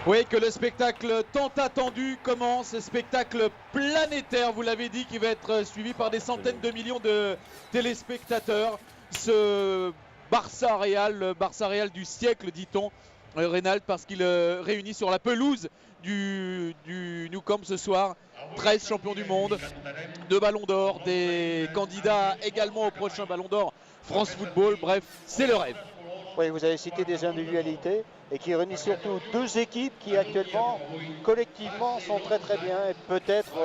Oui, que le spectacle tant attendu commence, spectacle planétaire, vous l'avez dit, qui va être suivi par des centaines de millions de téléspectateurs. Ce Barça-Real, le Barça-Real du siècle, dit-on, Reynald, parce qu'il réunit sur la pelouse du Nou Camp ce soir 13 champions du monde, 2 ballons d'or, des candidats également au prochain ballon d'or France Football. Bref, c'est le rêve. Oui, vous avez cité des individualités et qui réunissent surtout deux équipes qui actuellement, collectivement, sont très très bien et peut-être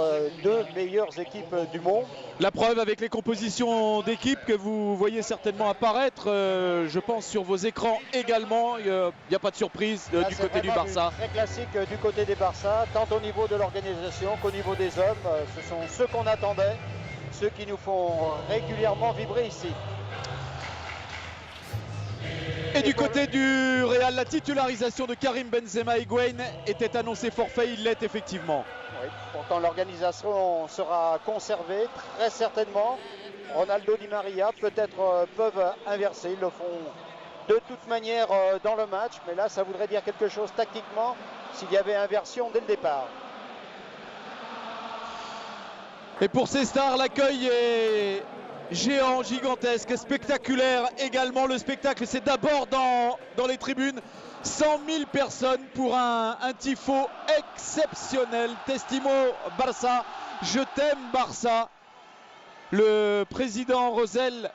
deux meilleures équipes du monde. La preuve avec les compositions d'équipes que vous voyez certainement apparaître, je pense, sur vos écrans également. Il n'y a pas de surprise du côté du Barça. Très classique du côté des Barça, tant au niveau de l'organisation qu'au niveau des hommes. Ce sont ceux qu'on attendait, ceux qui nous font régulièrement vibrer ici. Et du côté du Real, la titularisation de Karim Benzema Higuaín était annoncée forfait, il l'est effectivement. Oui, pourtant l'organisation sera conservée, très certainement. Ronaldo, Di Maria peut-être peuvent inverser, ils le font de toute manière dans le match, mais là ça voudrait dire quelque chose tactiquement s'il y avait inversion dès le départ. Et pour ces stars, l'accueil est géant, gigantesque, spectaculaire également. Le spectacle, c'est d'abord dans les tribunes. 100 000 personnes pour un tifo exceptionnel. Testimo Barça, je t'aime Barça. Le président Rosell,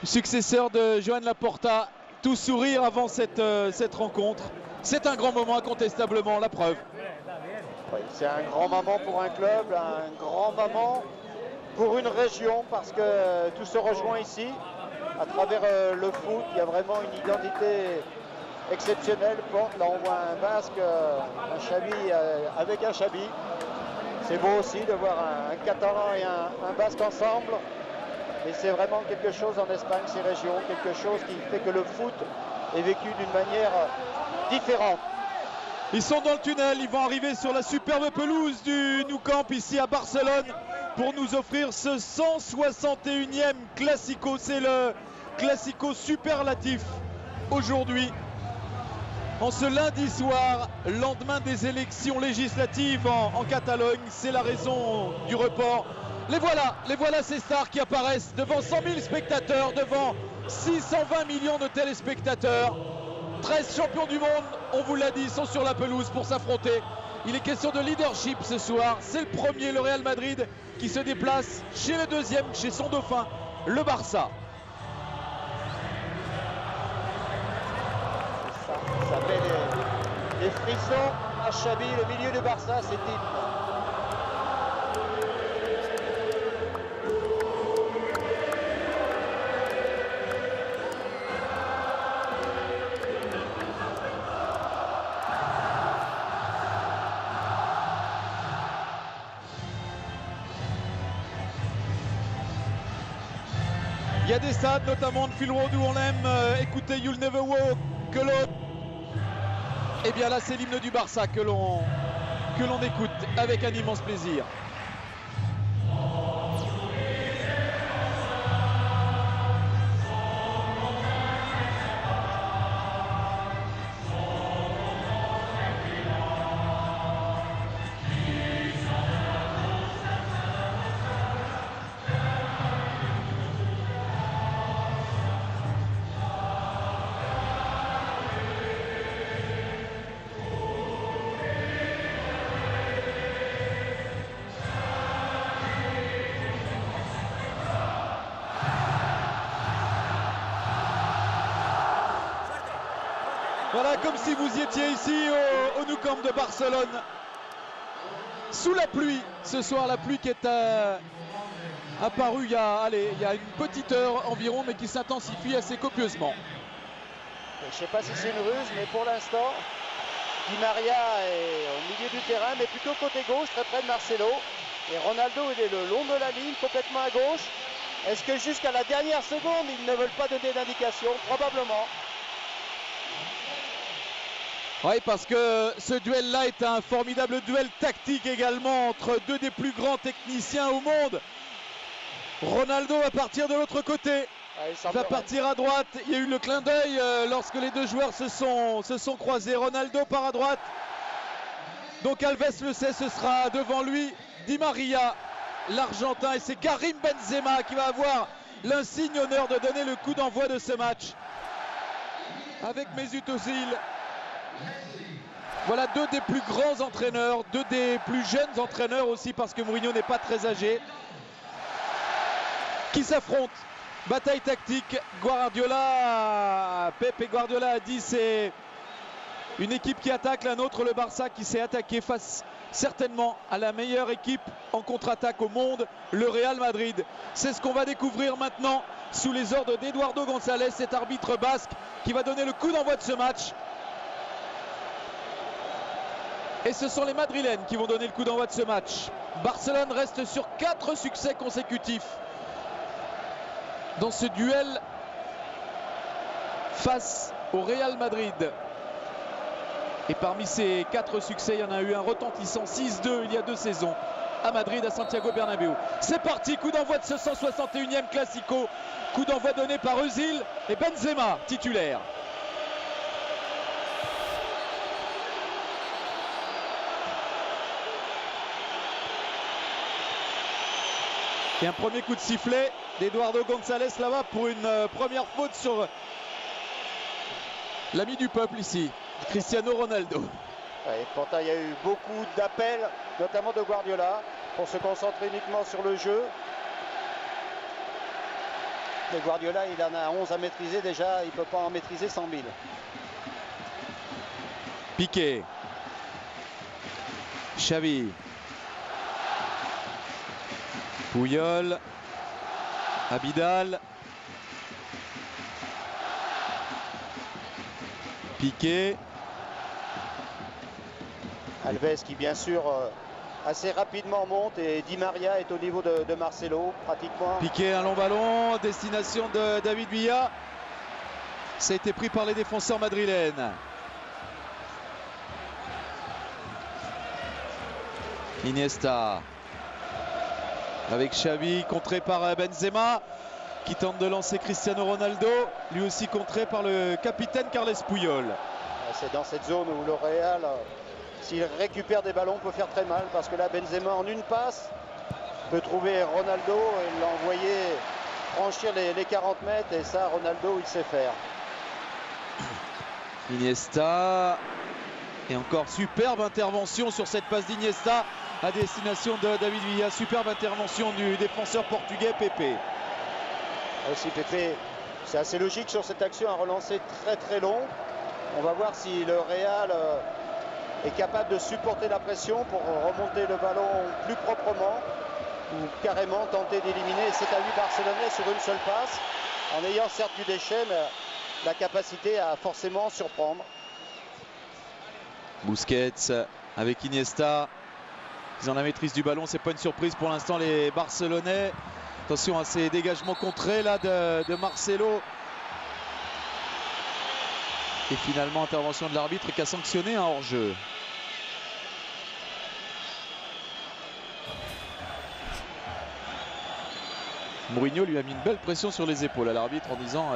successeur de Joan Laporta, tout sourire avant cette rencontre. C'est un grand moment incontestablement, la preuve. Oui, c'est un grand moment pour un club, un grand moment pour une région, parce que tout se rejoint ici. À travers le foot, il y a vraiment une identité exceptionnelle. Là, on voit un basque, un chabi avec un chabi. C'est beau aussi de voir un catalan et un basque ensemble. Et c'est vraiment quelque chose en Espagne, ces régions, quelque chose qui fait que le foot est vécu d'une manière différente. Ils sont dans le tunnel, ils vont arriver sur la superbe pelouse du Nou Camp ici à Barcelone pour nous offrir ce 161e Classico. C'est le Classico superlatif aujourd'hui. En ce lundi soir, lendemain des élections législatives en Catalogne, c'est la raison du report. Les voilà ces stars qui apparaissent devant 100 000 spectateurs, devant 620 millions de téléspectateurs. 13 champions du monde, on vous l'a dit, sont sur la pelouse pour s'affronter. Il est question de leadership ce soir. C'est le premier, le Real Madrid, qui se déplace chez le deuxième, chez son dauphin, le Barça. Ça fait des frissons à Xavi, le milieu du Barça, c'est hymne. Il y a des stades, notamment de Phil Road, où on aime écouter You'll Never Walk Alone. Et bien là, c'est l'hymne du Barça que l'on écoute avec un immense plaisir. Voilà, comme si vous y étiez ici au Nou Camp de Barcelone. Sous la pluie, ce soir, la pluie qui est apparue il y a une petite heure environ, mais qui s'intensifie assez copieusement. Je ne sais pas si c'est une ruse, mais pour l'instant, Di Maria est au milieu du terrain, mais plutôt côté gauche, très près de Marcelo. Et Ronaldo, il est le long de la ligne, complètement à gauche. Est-ce que jusqu'à la dernière seconde, ils ne veulent pas donner d'indication? Probablement. Oui, parce que ce duel-là est un formidable duel tactique également entre deux des plus grands techniciens au monde. Ronaldo va partir de l'autre côté. Il va partir à droite. Il y a eu le clin d'œil lorsque les deux joueurs se sont croisés. Ronaldo part à droite. Donc Alves le sait, ce sera devant lui Di Maria, l'Argentin. Et c'est Karim Benzema qui va avoir l'insigne honneur de donner le coup d'envoi de ce match. Avec Mesut Özil. Voilà deux des plus grands entraîneurs, deux des plus jeunes entraîneurs aussi, parce que Mourinho n'est pas très âgé, qui s'affrontent. Bataille tactique. Pep Guardiola a dit c'est une équipe qui attaque, la nôtre le Barça qui s'est attaqué face certainement à la meilleure équipe en contre-attaque au monde, le Real Madrid. C'est ce qu'on va découvrir maintenant sous les ordres d'Eduardo González, cet arbitre basque qui va donner le coup d'envoi de ce match. Et ce sont les Madrilènes qui vont donner le coup d'envoi de ce match. Barcelone reste sur 4 succès consécutifs dans ce duel face au Real Madrid. Et parmi ces 4 succès, il y en a eu un retentissant 6-2 il y a 2 saisons à Madrid, à Santiago Bernabéu. C'est parti, coup d'envoi de ce 161e Classico. Coup d'envoi donné par Özil et Benzema, titulaire. Et un premier coup de sifflet d'Eduardo González là-bas pour une première faute sur l'ami du peuple ici, Cristiano Ronaldo. Et pourtant il y a eu beaucoup d'appels, notamment de Guardiola, pour se concentrer uniquement sur le jeu. Mais Guardiola, il en a 11 à maîtriser déjà, il ne peut pas en maîtriser 100 000. Piqué. Xavi. Puyol. Abidal. Piqué. Alves qui bien sûr assez rapidement monte et Di Maria est au niveau de Marcelo pratiquement. Piqué, un long ballon, destination de David Villa. Ça a été pris par les défenseurs madrilènes. Iniesta. Avec Xavi, contré par Benzema, qui tente de lancer Cristiano Ronaldo, lui aussi contré par le capitaine Carles Puyol. C'est dans cette zone où le Real, s'il récupère des ballons, peut faire très mal, parce que là, Benzema, en une passe, peut trouver Ronaldo et l'envoyer franchir les 40 mètres, et ça, Ronaldo, il sait faire. Iniesta, et encore superbe intervention sur cette passe d'Iniesta à destination de David Villa. Superbe intervention du défenseur portugais Pepe. Aussi Pepe, c'est assez logique sur cette action, à relancer très long. On va voir si le Real est capable de supporter la pression pour remonter le ballon plus proprement ou carrément tenter d'éliminer cet ami barcelonais sur une seule passe, en ayant certes du déchet, mais la capacité à forcément surprendre. Busquets avec Iniesta. Ils ont la maîtrise du ballon, c'est pas une surprise pour l'instant les Barcelonais. Attention à ces dégagements contrés là de Marcelo. Et finalement intervention de l'arbitre qui a sanctionné un hors-jeu. Mourinho lui a mis une belle pression sur les épaules à l'arbitre en disant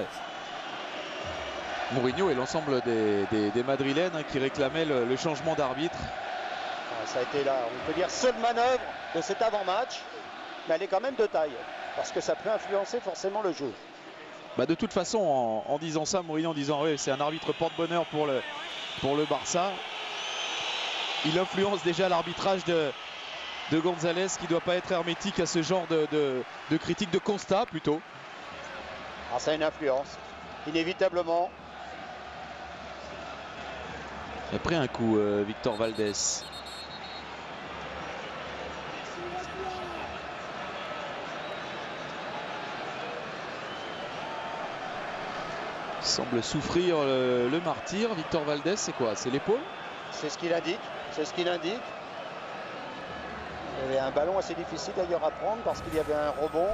Mourinho et l'ensemble des Madrilènes qui réclamaient le changement d'arbitre. Ça a été là, on peut dire, seule manœuvre de cet avant-match, mais elle est quand même de taille, parce que ça peut influencer forcément le jeu. Bah de toute façon, en disant ça, Mourinho en disant oui, c'est un arbitre porte-bonheur pour le Barça, il influence déjà l'arbitrage de González, qui ne doit pas être hermétique à ce genre de critique, de constat plutôt. Alors ça a une influence, inévitablement. Après un coup, Victor Valdés. Semble souffrir le martyr. Victor Valdés, c'est quoi? C'est l'épaule? C'est ce qu'il indique. C'est ce qu'il indique. Il y avait un ballon assez difficile d'ailleurs à prendre parce qu'il y avait un rebond.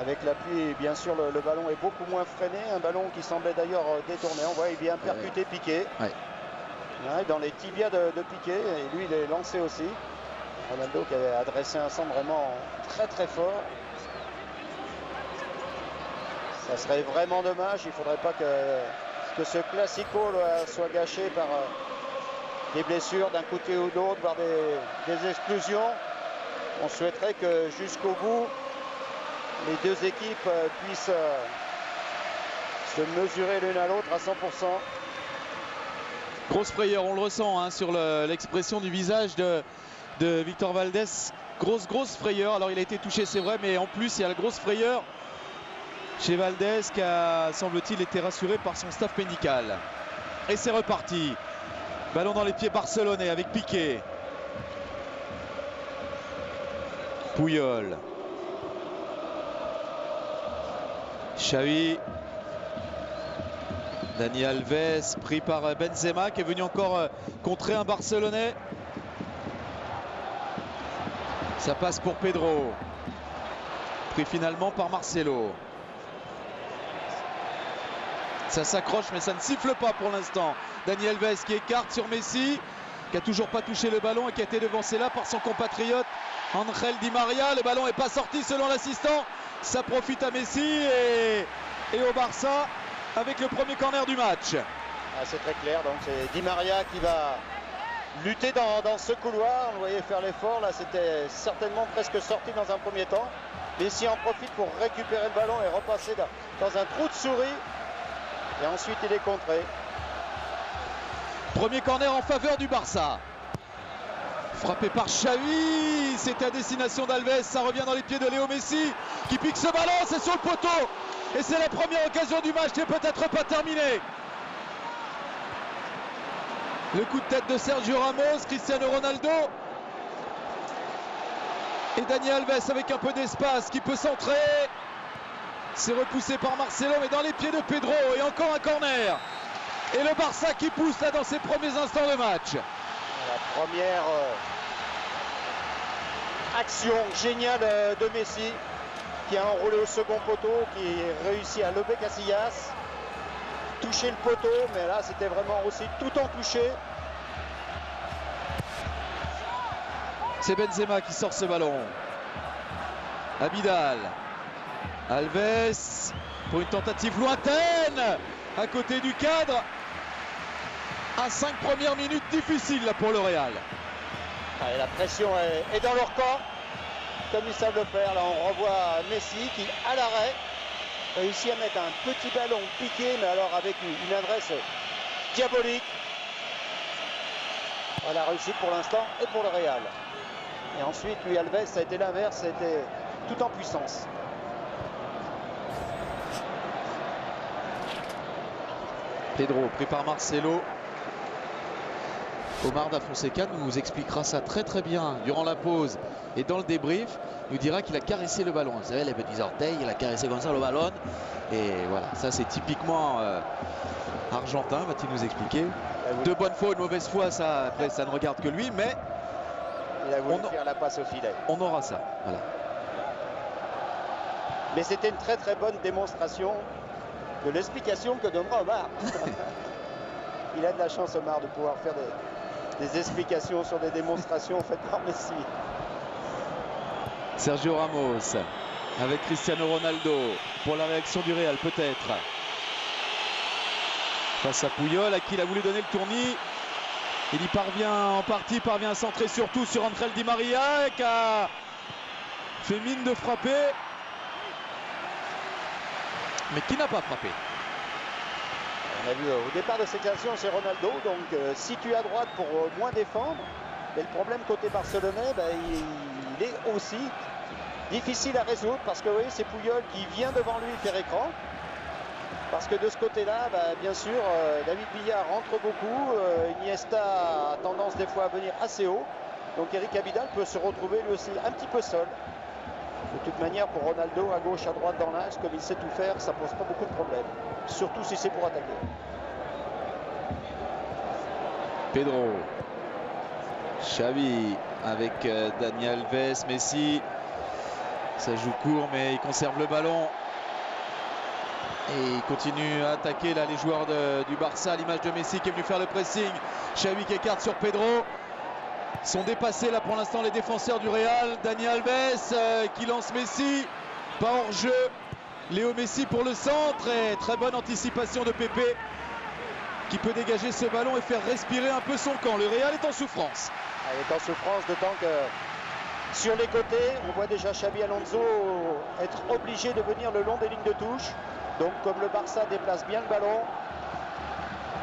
Avec l'appui, bien sûr, le ballon est beaucoup moins freiné. Un ballon qui semblait d'ailleurs détourné. On voit, il vient percuter Piqué. Ouais. Ouais, dans les tibias de Piqué. Et lui, il est lancé aussi. Ronaldo qui avait adressé un centre vraiment très fort. Ça serait vraiment dommage. Il ne faudrait pas que ce Classico là, soit gâché par des blessures d'un côté ou de l'autre, voire des exclusions. On souhaiterait que jusqu'au bout, les deux équipes puissent se mesurer l'une à l'autre à 100%. Grosse frayeur, on le ressent hein, sur l'expression du visage de Victor Valdés. Grosse frayeur. Alors il a été touché, c'est vrai, mais en plus il y a la grosse frayeur chez Valdés qui a, semble-t-il, été rassuré par son staff médical. Et c'est reparti. Ballon dans les pieds barcelonais avec Piqué. Puyol. Xavi. Dani Alves pris par Benzema qui est venu encore contrer un Barcelonais. Ça passe pour Pedro. Pris finalement par Marcelo. Ça s'accroche mais ça ne siffle pas pour l'instant. Dani Alves qui écarte sur Messi, qui a toujours pas touché le ballon et qui a été devancé là par son compatriote Ángel Di María. Le ballon n'est pas sorti selon l'assistant. Ça profite à Messi et au Barça avec le premier corner du match. Ah, c'est très clair, donc c'est Di María qui va lutter dans ce couloir. On le voyait faire l'effort, là c'était certainement presque sorti dans un premier temps. Messi en profite pour récupérer le ballon et repasser dans un trou de souris. Et ensuite il est contré. Premier corner en faveur du Barça. Frappé par Xavi, c'était à destination d'Alves, ça revient dans les pieds de Léo Messi qui pique ce ballon, c'est sur le poteau. Et c'est la première occasion du match, n'est peut-être pas terminé. Le coup de tête de Sergio Ramos, Cristiano Ronaldo. Et Dani Alves avec un peu d'espace qui peut centrer. C'est repoussé par Marcelo, mais dans les pieds de Pedro. Et encore un corner. Et le Barça qui pousse là dans ses premiers instants de match. La première action géniale de Messi qui a enroulé au second poteau, qui réussit à lever Casillas, toucher le poteau, mais là c'était vraiment aussi tout en touché. C'est Benzema qui sort ce ballon. Abidal. Alves pour une tentative lointaine à côté du cadre. À 5 premières minutes difficiles là, pour le Real. Et la pression est dans leur camp, comme ils savent le faire. Là, on revoit Messi qui, à l'arrêt, réussit à mettre un petit ballon piqué, mais alors avec une adresse diabolique. La réussite pour l'instant et pour le Real. Et ensuite, lui, Alves, ça a été l'inverse, ça a été tout en puissance. Pedro pris par Marcelo. Omar Da Fonseca nous expliquera ça très bien durant la pause et dans le débrief. Nous dira qu'il a caressé le ballon. Vous savez, les petits orteils, il a caressé comme ça le ballon. Et voilà, ça c'est typiquement argentin, va-t-il nous expliquer. De bonne foi ou de mauvaise foi, ça, après, ça ne regarde que lui, mais il a voulu faire la passe au filet. On aura ça, voilà. Mais c'était une très bonne démonstration de l'explication que donnera Omar. Il a de la chance, Omar, de pouvoir faire des explications sur des démonstrations faites par Messi. Sergio Ramos avec Cristiano Ronaldo pour la réaction du Real peut-être. Face à Puyol à qui il a voulu donner le tournis. Il y parvient en partie, parvient à centrer surtout sur Ángel Di María qui a fait mine de frapper. Mais qui n'a pas frappé. On a vu au départ de cette action, c'est Ronaldo, donc situé à droite pour moins défendre. Mais le problème côté barcelonais, il est aussi difficile à résoudre parce que oui, c'est Puyol qui vient devant lui faire écran. Parce que de ce côté-là, bien sûr, David Villa rentre beaucoup. Iniesta a tendance des fois à venir assez haut. Donc Eric Abidal peut se retrouver lui aussi un petit peu seul. De toute manière, pour Ronaldo, à gauche, à droite, dans l'axe, comme il sait tout faire, ça pose pas beaucoup de problèmes. Surtout si c'est pour attaquer. Pedro. Xavi avec Dani Alves, Messi. Ça joue court, mais il conserve le ballon. Et il continue à attaquer là les joueurs du Barça à l'image de Messi qui est venu faire le pressing. Xavi qui écarte sur Pedro. Ils sont dépassés là pour l'instant les défenseurs du Real. Dani Alves qui lance Messi. Pas hors jeu. Léo Messi pour le centre et très bonne anticipation de Pépé qui peut dégager ce ballon et faire respirer un peu son camp. Le Real est en souffrance. Il est en souffrance, d'autant que sur les côtés, on voit déjà Xabi Alonso être obligé de venir le long des lignes de touche. Donc comme le Barça déplace bien le ballon,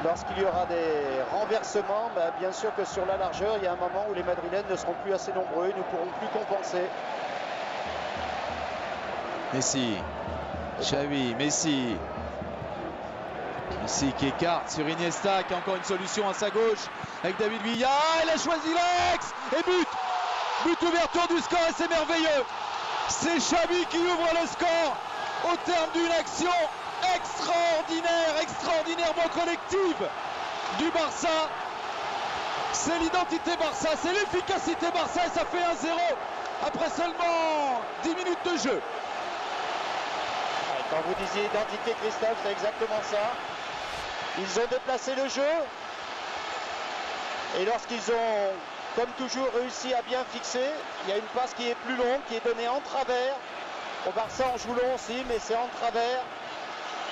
lorsqu'il y aura des renversements, bien sûr que sur la largeur, il y a un moment où les Madrilènes ne seront plus assez nombreux et ne pourront plus compenser. Messi, Xavi, Messi qui écarte sur Iniesta, qui a encore une solution à sa gauche avec David Villa. Il a choisi l'axe et but ouverture du score et c'est merveilleux. C'est Xavi qui ouvre le score au terme d'une action extraordinairement collective du Barça. C'est l'identité Barça, c'est l'efficacité Barça et ça fait 1-0 après seulement 10 minutes de jeu. Quand vous disiez identité, Christophe, c'est exactement ça. Ils ont déplacé le jeu et lorsqu'ils ont, comme toujours, réussi à bien fixer, il y a une passe qui est plus longue, qui est donnée en travers. Au Barça, on joue long aussi, mais c'est en travers.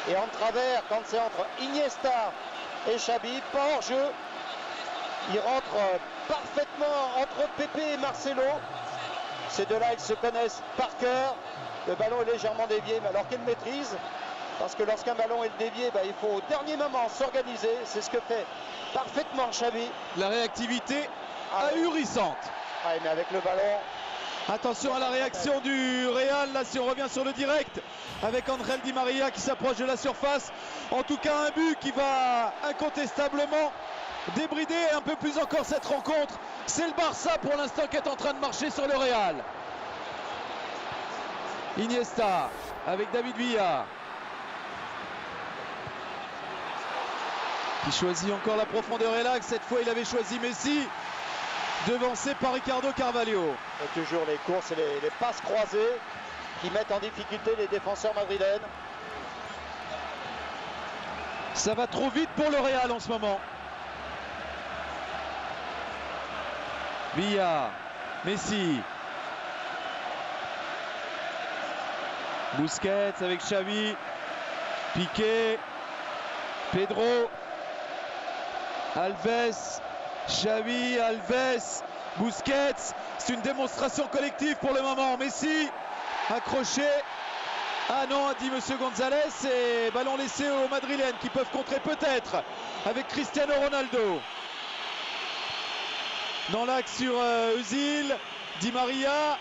Et en travers, quand c'est entre Iniesta et Xavi, pas hors jeu, il rentre parfaitement entre Pépé et Marcelo. Ces deux-là, ils se connaissent par cœur. Le ballon est légèrement dévié, mais alors quelle maîtrise! Parce que lorsqu'un ballon est dévié, il faut au dernier moment s'organiser. C'est ce que fait parfaitement Xavi. La réactivité ahurissante. Mais avec le ballon. Attention à la réaction du Real, là si on revient sur le direct, avec Angel Di Maria qui s'approche de la surface. En tout cas un but qui va incontestablement débrider un peu plus encore cette rencontre. C'est le Barça pour l'instant qui est en train de marcher sur le Real. Iniesta avec David Villa qui choisit encore la profondeur et l'axe. Cette fois il avait choisi Messi, devancé par Ricardo Carvalho. Et toujours les courses et les passes croisées qui mettent en difficulté les défenseurs madrilènes. Ça va trop vite pour le Real en ce moment. Villa, Messi, Busquets avec Xavi, Piqué, Pedro, Alves, Xavi, Alves, Busquets. C'est une démonstration collective pour le moment. Messi accroché. Ah non, a dit Monsieur Gonzalez, et ballon laissé aux Madrilènes qui peuvent contrer peut-être avec Cristiano Ronaldo. Dans l'axe sur Özil, Di Maria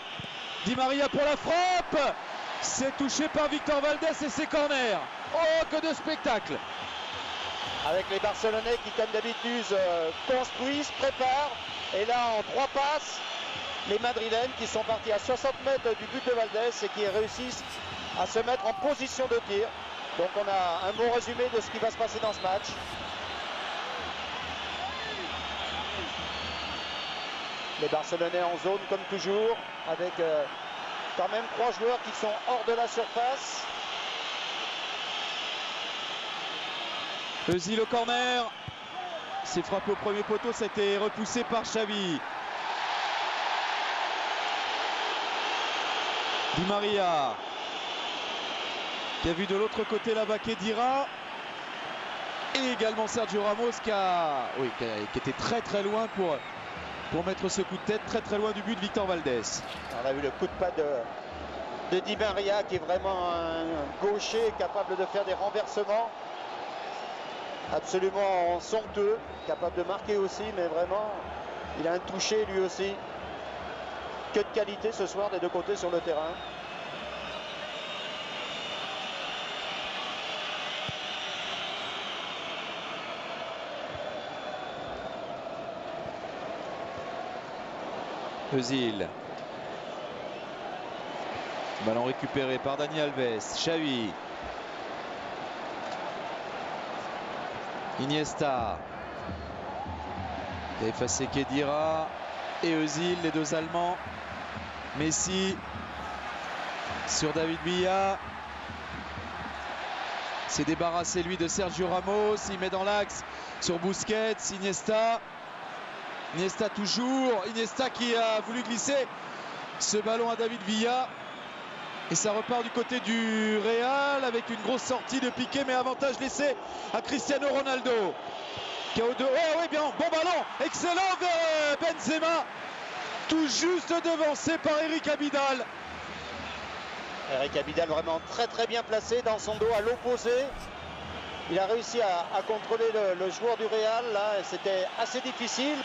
pour la frappe. C'est touché par Victor Valdés et c'est corner. Oh, que de spectacle! Avec les Barcelonais qui, comme d'habitude, construisent, préparent. Et là, en 3 passes, les Madrilènes qui sont partis à 60 mètres du but de Valdés et qui réussissent à se mettre en position de tir. Donc on a un bon résumé de ce qui va se passer dans ce match. Les Barcelonais en zone comme toujours, avec quand même 3 joueurs qui sont hors de la surface. Özil au corner. C'est frappé au premier poteau, c'était repoussé par Xavi. Di Maria qui a vu de l'autre côté là-bas Khedira. Et également Sergio Ramos qui était très loin pour mettre ce coup de tête, très loin du but de Victor Valdés. On a vu le coup de pas de Di Maria qui est vraiment un gaucher capable de faire des renversements. Absolument somptueux, capable de marquer aussi, mais vraiment, il a un toucher lui aussi. Que de qualité ce soir des deux côtés sur le terrain. Özil. Ballon récupéré par Dani Alves. Xavi. Iniesta. Il a effacé Khedira et Özil, les deux Allemands. Messi sur David Villa. S'est débarrassé lui de Sergio Ramos. Il met dans l'axe sur Busquets. Iniesta. Iniesta toujours. Iniesta qui a voulu glisser ce ballon à David Villa. Et ça repart du côté du Real avec une grosse sortie de Piqué, mais avantage laissé à Cristiano Ronaldo. Qui a au deux. Oh oui, bien, bon ballon, excellent vers Benzema. Tout juste devancé par Eric Abidal. Eric Abidal vraiment très bien placé dans son dos à l'opposé. Il a réussi à contrôler le joueur du Real. Là, c'était assez difficile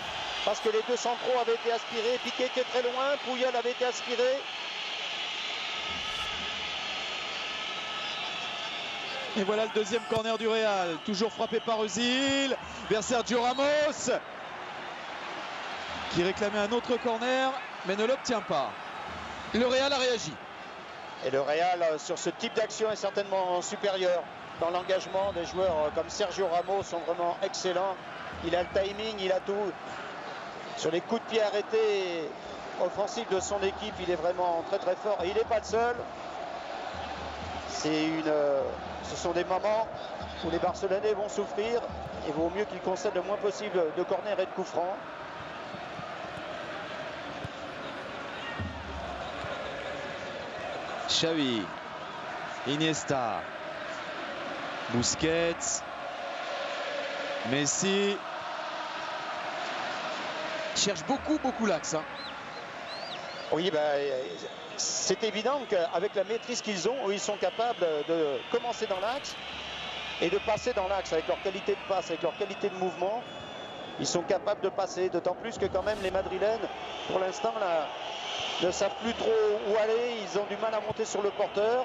parce que les deux centraux avaient été aspirés. Piqué était très loin, Puyol avait été aspiré. Et voilà le deuxième corner du Real, toujours frappé par Özil, vers Sergio Ramos, qui réclamait un autre corner, mais ne l'obtient pas. Le Real a réagi. Et le Real, sur ce type d'action, est certainement supérieur. Dans l'engagement, des joueurs comme Sergio Ramos sont vraiment excellents. Il a le timing, il a tout. Sur les coups de pied arrêtés offensifs de son équipe, il est vraiment très fort. Et il n'est pas le seul. Ce sont des moments où les Barcelonais vont souffrir. Il vaut mieux qu'ils concèdent le moins possible de corner et de coups francs. Xavi, Iniesta, Busquets, Messi. Cherche beaucoup l'axe. Hein. Oui, c'est évident qu'avec la maîtrise qu'ils ont, ils sont capables de commencer dans l'axe et de passer dans l'axe avec leur qualité de passe, avec leur qualité de mouvement. Ils sont capables de passer, d'autant plus que quand même les Madrilènes, pour l'instant, ne savent plus trop où aller. Ils ont du mal à monter sur le porteur.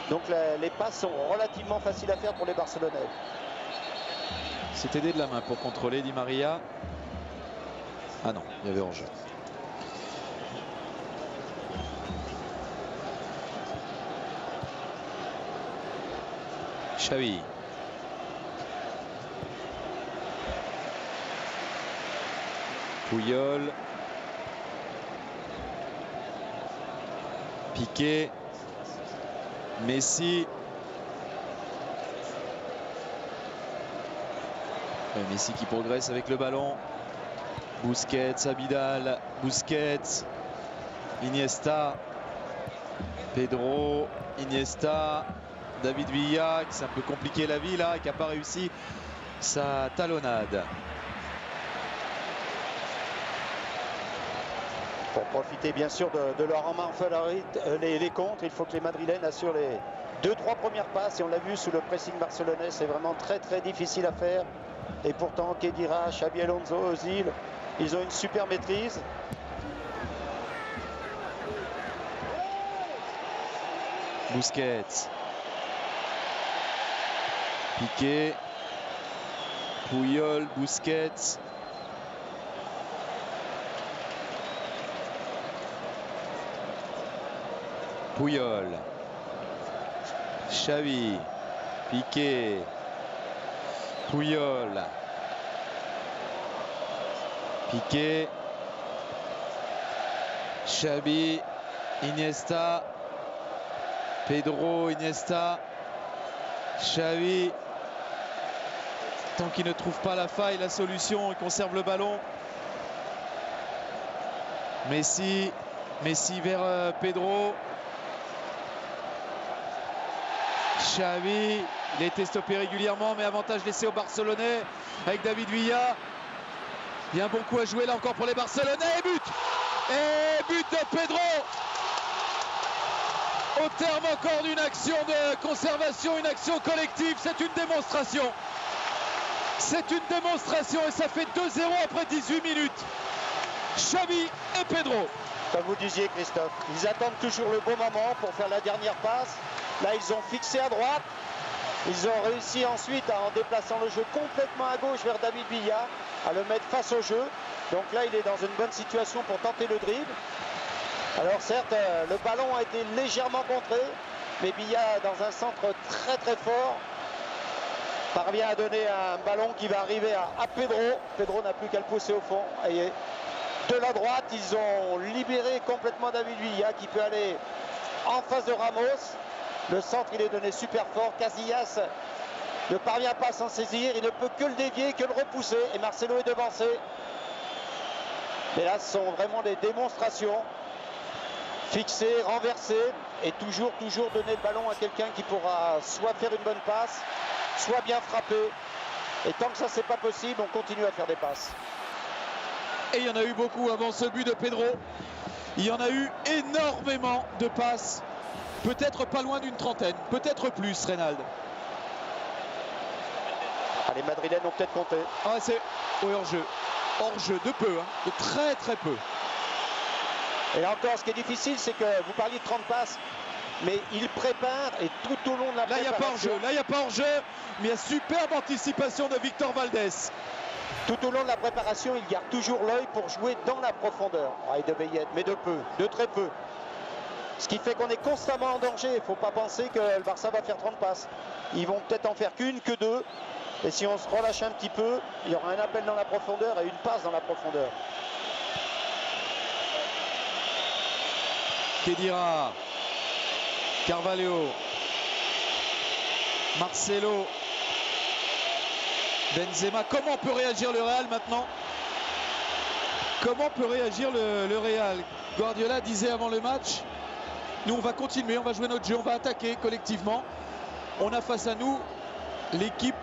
Donc les passes sont relativement faciles à faire pour les Barcelonais. C'est aidé de la main pour contrôler Di Maria. Ah non, il y avait hors-jeu. Xavi. Puyol. Piqué. Messi. Messi qui progresse avec le ballon. Busquets, Abidal, Busquets, Iniesta, Pedro, Iniesta, David Villa qui s'est un peu compliqué la vie là et qui n'a pas réussi sa talonnade. Pour profiter bien sûr de leur en main favorite, les contres, il faut que les Madrilènes assurent les 2-3 premières passes et on l'a vu sous le pressing barcelonais, c'est vraiment très difficile à faire. Et pourtant Khedira, Xabi Alonso, Özil, ils ont une super maîtrise. Busquets. Piqué. Puyol, Busquets. Puyol. Xavi. Piqué. Puyol. Piqué. Xavi. Iniesta. Pedro, Iniesta. Xavi. Tant qu'il ne trouve pas la faille, la solution, il conserve le ballon. Messi. Messi vers Pedro. Xavi, il a été stoppé régulièrement, mais avantage laissé aux Barcelonais avec David Villa. Il y a un bon coup à jouer là encore pour les Barcelonais. Et but! Et but de Pedro! Au terme encore d'une action de conservation, une action collective, c'est une démonstration. C'est une démonstration et ça fait 2-0 après 18 minutes. Xavi et Pedro. Comme vous disiez Christophe, ils attendent toujours le bon moment pour faire la dernière passe. Là ils ont fixé à droite. Ils ont réussi ensuite, en déplaçant le jeu complètement à gauche vers David Villa, à le mettre face au jeu. Donc là il est dans une bonne situation pour tenter le dribble. Alors certes, le ballon a été légèrement contré, mais Villa dans un centre très fort parvient à donner un ballon qui va arriver à Pedro. Pedro n'a plus qu'à le pousser au fond. Et de la droite, ils ont libéré complètement David Villa qui peut aller en face de Ramos. Le centre, il est donné super fort. Casillas ne parvient pas à s'en saisir. Il ne peut que le dévier, que le repousser. Et Marcelo est devancé. Et là, ce sont vraiment des démonstrations. Fixé, renversé. et toujours donner le ballon à quelqu'un qui pourra soit faire une bonne passe, soit bien frapper. Et tant que ça c'est pas possible, on continue à faire des passes. Et il y en a eu beaucoup avant ce but de Pedro. Il y en a eu énormément de passes. Peut-être pas loin d'une trentaine, peut-être plus, Reynald. Ah, les Madrilènes ont peut-être compté. Ah, c'est hors-jeu. Hors-jeu, de peu, hein, de très très peu. Et encore, ce qui est difficile, c'est que vous parliez de 30 passes, mais il prépare et tout au long de la Là, il n'y a pas hors-jeu, préparation... là, il n'y a pas hors-jeu, mais il y a superbe anticipation de Victor Valdés. Tout au long de la préparation, il garde toujours l'œil pour jouer dans la profondeur. Ah, et de Bayet, mais de peu, de très peu. Ce qui fait qu'on est constamment en danger. Il ne faut pas penser que le Barça va faire 30 passes. Ils vont peut-être en faire qu'une, que deux. Et si on se relâche un petit peu, il y aura un appel dans la profondeur et une passe dans la profondeur. Khedira, Carvalho, Marcelo, Benzema. Comment peut réagir le Real maintenant? Comment peut réagir le Real? Guardiola disait avant le match, nous on va continuer, on va jouer notre jeu, on va attaquer collectivement. On a face à nous l'équipe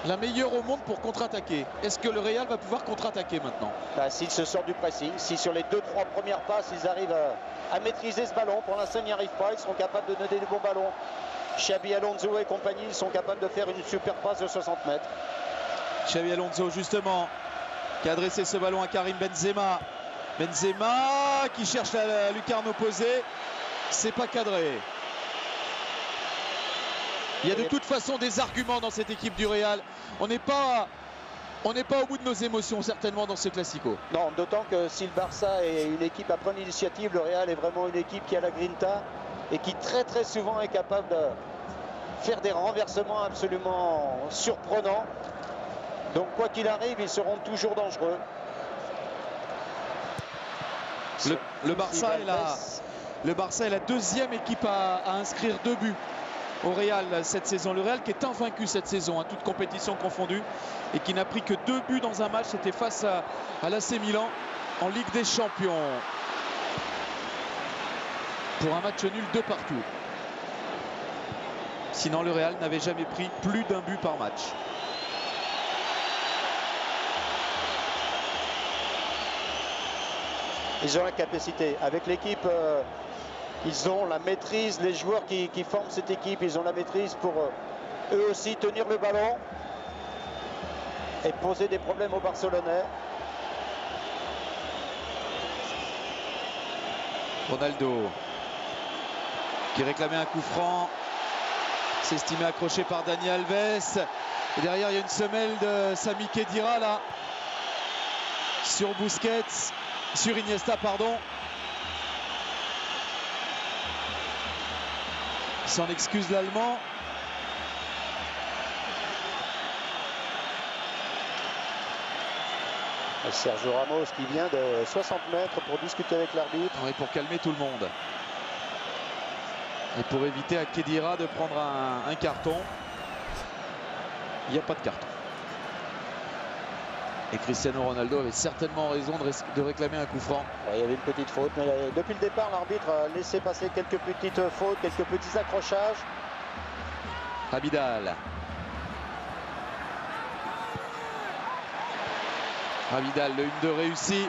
la meilleure au monde pour contre-attaquer. Est-ce que le Real va pouvoir contre-attaquer maintenant? S'ils se sortent du pressing, si sur les 2-3 premières passes ils arrivent à maîtriser ce ballon, pour l'instant ils n'y arrivent pas, ils seront capables de donner des bons ballons. Xabi Alonso et compagnie, ils sont capables de faire une super passe de 60 mètres. Xabi Alonso justement qui a adressé ce ballon à Karim Benzema. Benzema qui cherche la lucarne opposée. C'est pas cadré. Il y a de toute façon des arguments dans cette équipe du Real. On n'est pas au bout de nos émotions certainement dans ce Classico. Non, d'autant que si le Barça est une équipe à prendre l'initiative, le Real est vraiment une équipe qui a la grinta et qui très souvent est capable de faire des renversements absolument surprenants. Donc quoi qu'il arrive, ils seront toujours dangereux. Le Barça est la deuxième équipe à inscrire 2 buts au Real cette saison. Le Real qui est invaincu cette saison, hein, toute compétition confondue, et qui n'a pris que 2 buts dans un match. C'était face à l'AC Milan en Ligue des Champions. Pour un match nul 2 partout. Sinon le Real n'avait jamais pris plus d'1 but par match. Ils ont la capacité. Avec l'équipe, ils ont la maîtrise. Les joueurs qui forment cette équipe, ils ont la maîtrise pour eux aussi tenir le ballon et poser des problèmes aux Barcelonais. Ronaldo qui réclamait un coup franc. S'estimait accroché par Dani Alves. Et derrière, il y a une semelle de Sami Khedira là. Sur Busquets. Sur Iniesta, pardon. S'en excuse l'Allemand. Sergio Ramos qui vient de 60 mètres pour discuter avec l'arbitre. Oui, pour calmer tout le monde. Et pour éviter à Khedira de prendre un carton. Il n'y a pas de carton. Et Cristiano Ronaldo avait certainement raison de réclamer un coup franc. Il y avait une petite faute, mais depuis le départ, l'arbitre a laissé passer quelques petites fautes, quelques petits accrochages. Abidal. Abidal, le 1-2 réussi.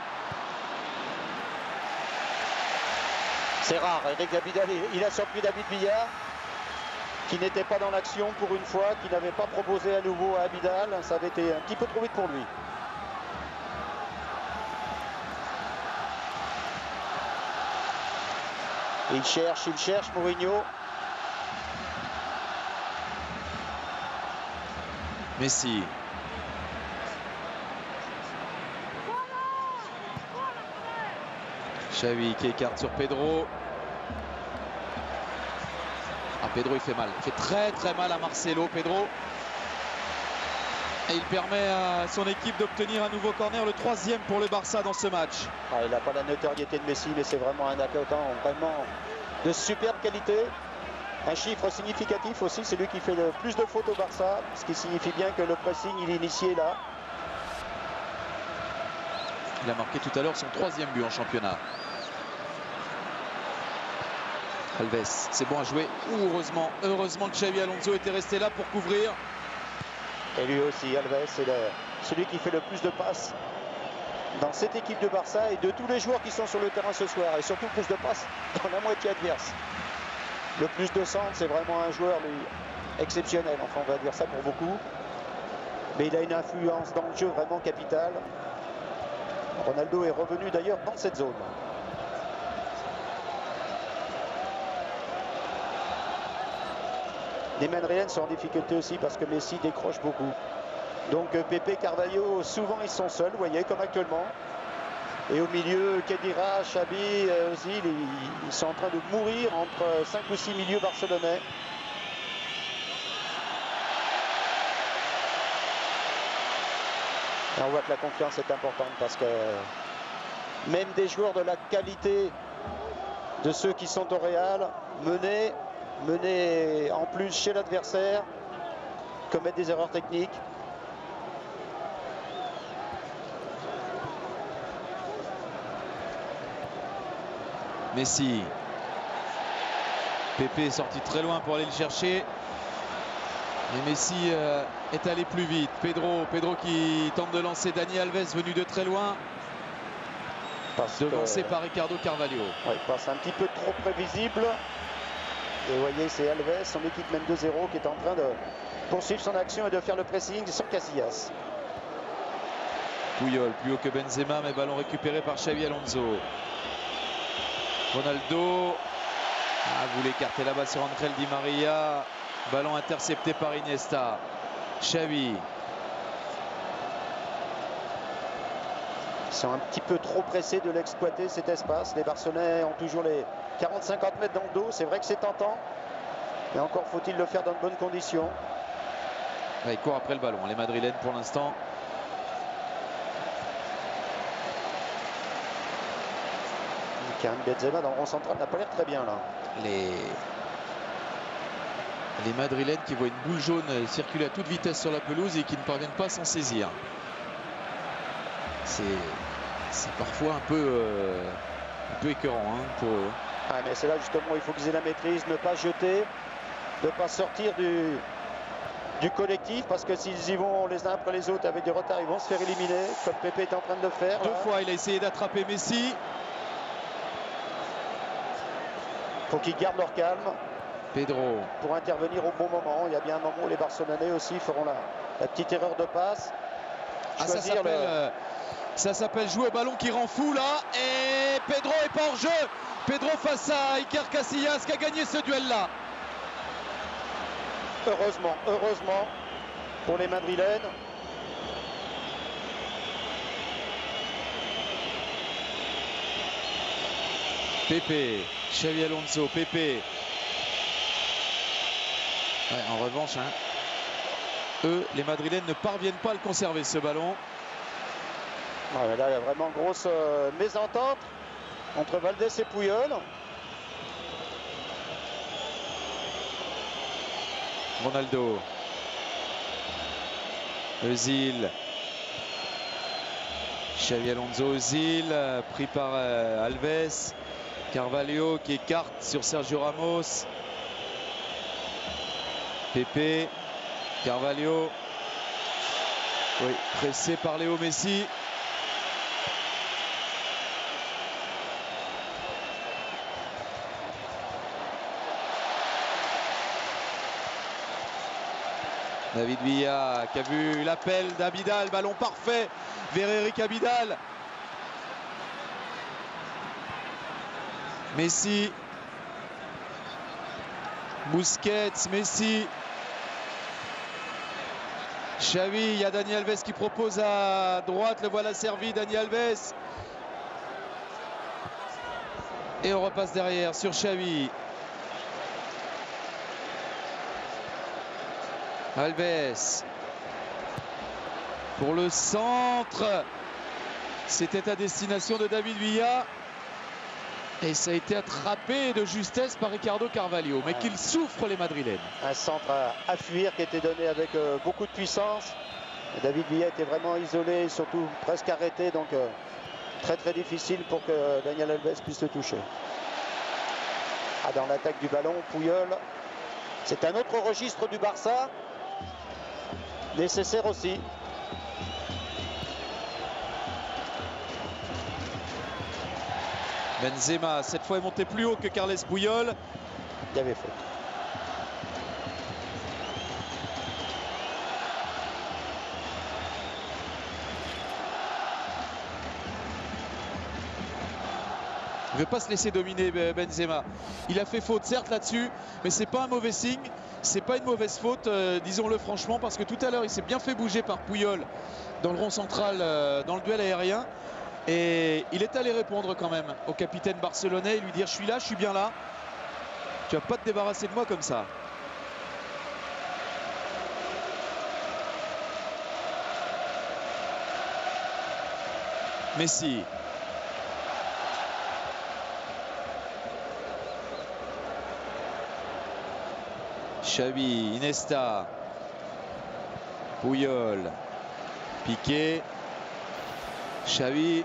C'est rare, Eric Abidal, il a surpris David Villa, qui n'était pas dans l'action pour une fois, qui n'avait pas proposé à nouveau à Abidal. Ça avait été un petit peu trop vite pour lui. Il cherche Mourinho. Messi. Xavi qui écarte sur Pedro. Ah, Pedro il fait mal. Il fait très mal à Marcelo, Pedro. Et il permet à son équipe d'obtenir un nouveau corner, le 3e pour le Barça dans ce match. Il n'a pas la notoriété de Messi, mais c'est vraiment un attaquant vraiment de superbe qualité. Un chiffre significatif aussi, c'est lui qui fait le plus de fautes au Barça, ce qui signifie bien que le pressing il est initié là. Il a marqué tout à l'heure son 3e but en championnat. Alves, c'est bon à jouer. Heureusement que Xabi Alonso était resté là pour couvrir. Et lui aussi, Alves, c'est celui qui fait le plus de passes dans cette équipe de Barça et de tous les joueurs qui sont sur le terrain ce soir. Et surtout plus de passes dans la moitié adverse. Le plus de centre, c'est vraiment un joueur lui, exceptionnel. Enfin, on va dire ça pour beaucoup. Mais il a une influence dans le jeu vraiment capitale. Ronaldo est revenu d'ailleurs dans cette zone. Les Madrilènes sont en difficulté aussi parce que Messi décroche beaucoup. Donc Pepe, Carvalho, souvent ils sont seuls, vous voyez, comme actuellement. Et au milieu, Khedira, Xabi, Özil, ils sont en train de mourir entre 5 ou 6 milieux barcelonais. Et on voit que la confiance est importante parce que même des joueurs de la qualité de ceux qui sont au Real, menés en plus chez l'adversaire, commettent des erreurs techniques. Messi. Pepe est sorti très loin pour aller le chercher. Et Messi est allé plus vite. Pedro qui tente de lancer Dani Alves venu de très loin. Devancé par Ricardo Carvalho. Ouais, passe un petit peu trop prévisible. Et vous voyez, c'est Alves, son équipe mène 2-0, qui est en train de poursuivre son action et de faire le pressing sur Casillas. Puyol, plus haut que Benzema, mais ballon récupéré par Xabi Alonso. Ronaldo voulait écarter là-bas sur Angel Di Maria. Ballon intercepté par Iniesta. Xavi. Ils sont un petit peu trop pressés de l'exploiter cet espace. Les Barcelonais ont toujours les 40-50 mètres dans le dos. C'est vrai que c'est tentant. Mais encore faut-il le faire dans de bonnes conditions. Ils courent après le ballon. Les Madrilènes pour l'instant. Karim Benzema dans le rond central n'a pas l'air très bien là. Les Madrilènes qui voient une boule jaune circuler à toute vitesse sur la pelouse et qui ne parviennent pas à s'en saisir. C'est parfois un peu écœurant pour eux. Mais c'est là justement où il faut qu'ils aient la maîtrise, ne pas jeter, ne pas sortir du collectif, parce que s'ils y vont les uns après les autres avec des retards, ils vont se faire éliminer, comme Pepe est en train de le faire. Deux fois, il a essayé d'attraper Messi. Faut qu'ils gardent leur calme. Pedro. Pour intervenir au bon moment. Il y a bien un moment où les Barcelonais aussi feront la petite erreur de passe. Ça s'appelle jouer au ballon qui rend fou là. Et Pedro est pas hors jeu. Pedro face à Iker Casillas qui a gagné ce duel là. Heureusement pour les Madrilènes. Pepe, Xabi Alonso, Pepe. En revanche, eux, les Madrilènes ne parviennent pas à le conserver ce ballon. Là, il y a vraiment grosse mésentente entre Valdés et Puyol. Ronaldo. Özil. Xabi Alonso, Özil, pris par Alves. Carvalho qui écarte sur Sergio Ramos. Pepe. Carvalho. Oui, pressé par Léo Messi. David Villa qui a vu l'appel d'Abidal, ballon parfait vers Eric Abidal. Messi. Busquets, Messi. Xavi, il y a Dani Alves qui propose à droite, le voilà servi, Dani Alves. Et on repasse derrière sur Xavi. Alves pour le centre, c'était à destination de David Villa et ça a été attrapé de justesse par Ricardo Carvalho, mais qu'ils souffrent les Madrilènes. Un centre à fuir qui était donné avec beaucoup de puissance. David Villa était vraiment isolé, surtout presque arrêté, donc très difficile pour que Daniel Alves puisse le toucher. dans l'attaque du ballon, Puyol. C'est un autre registre du Barça. Nécessaire aussi. Benzema, cette fois, est monté plus haut que Carles Puyol. Il y avait faute. Il ne veut pas se laisser dominer, Benzema. Il a fait faute certes là-dessus, mais c'est pas un mauvais signe, c'est pas une mauvaise faute, disons-le franchement, parce que tout à l'heure il s'est bien fait bouger par Puyol dans le rond central, dans le duel aérien, et il est allé répondre quand même au capitaine barcelonais et lui dire: je suis là, je suis bien là, tu vas pas te débarrasser de moi comme ça. Messi. Xavi, Iniesta, Puyol, Piqué, Xavi,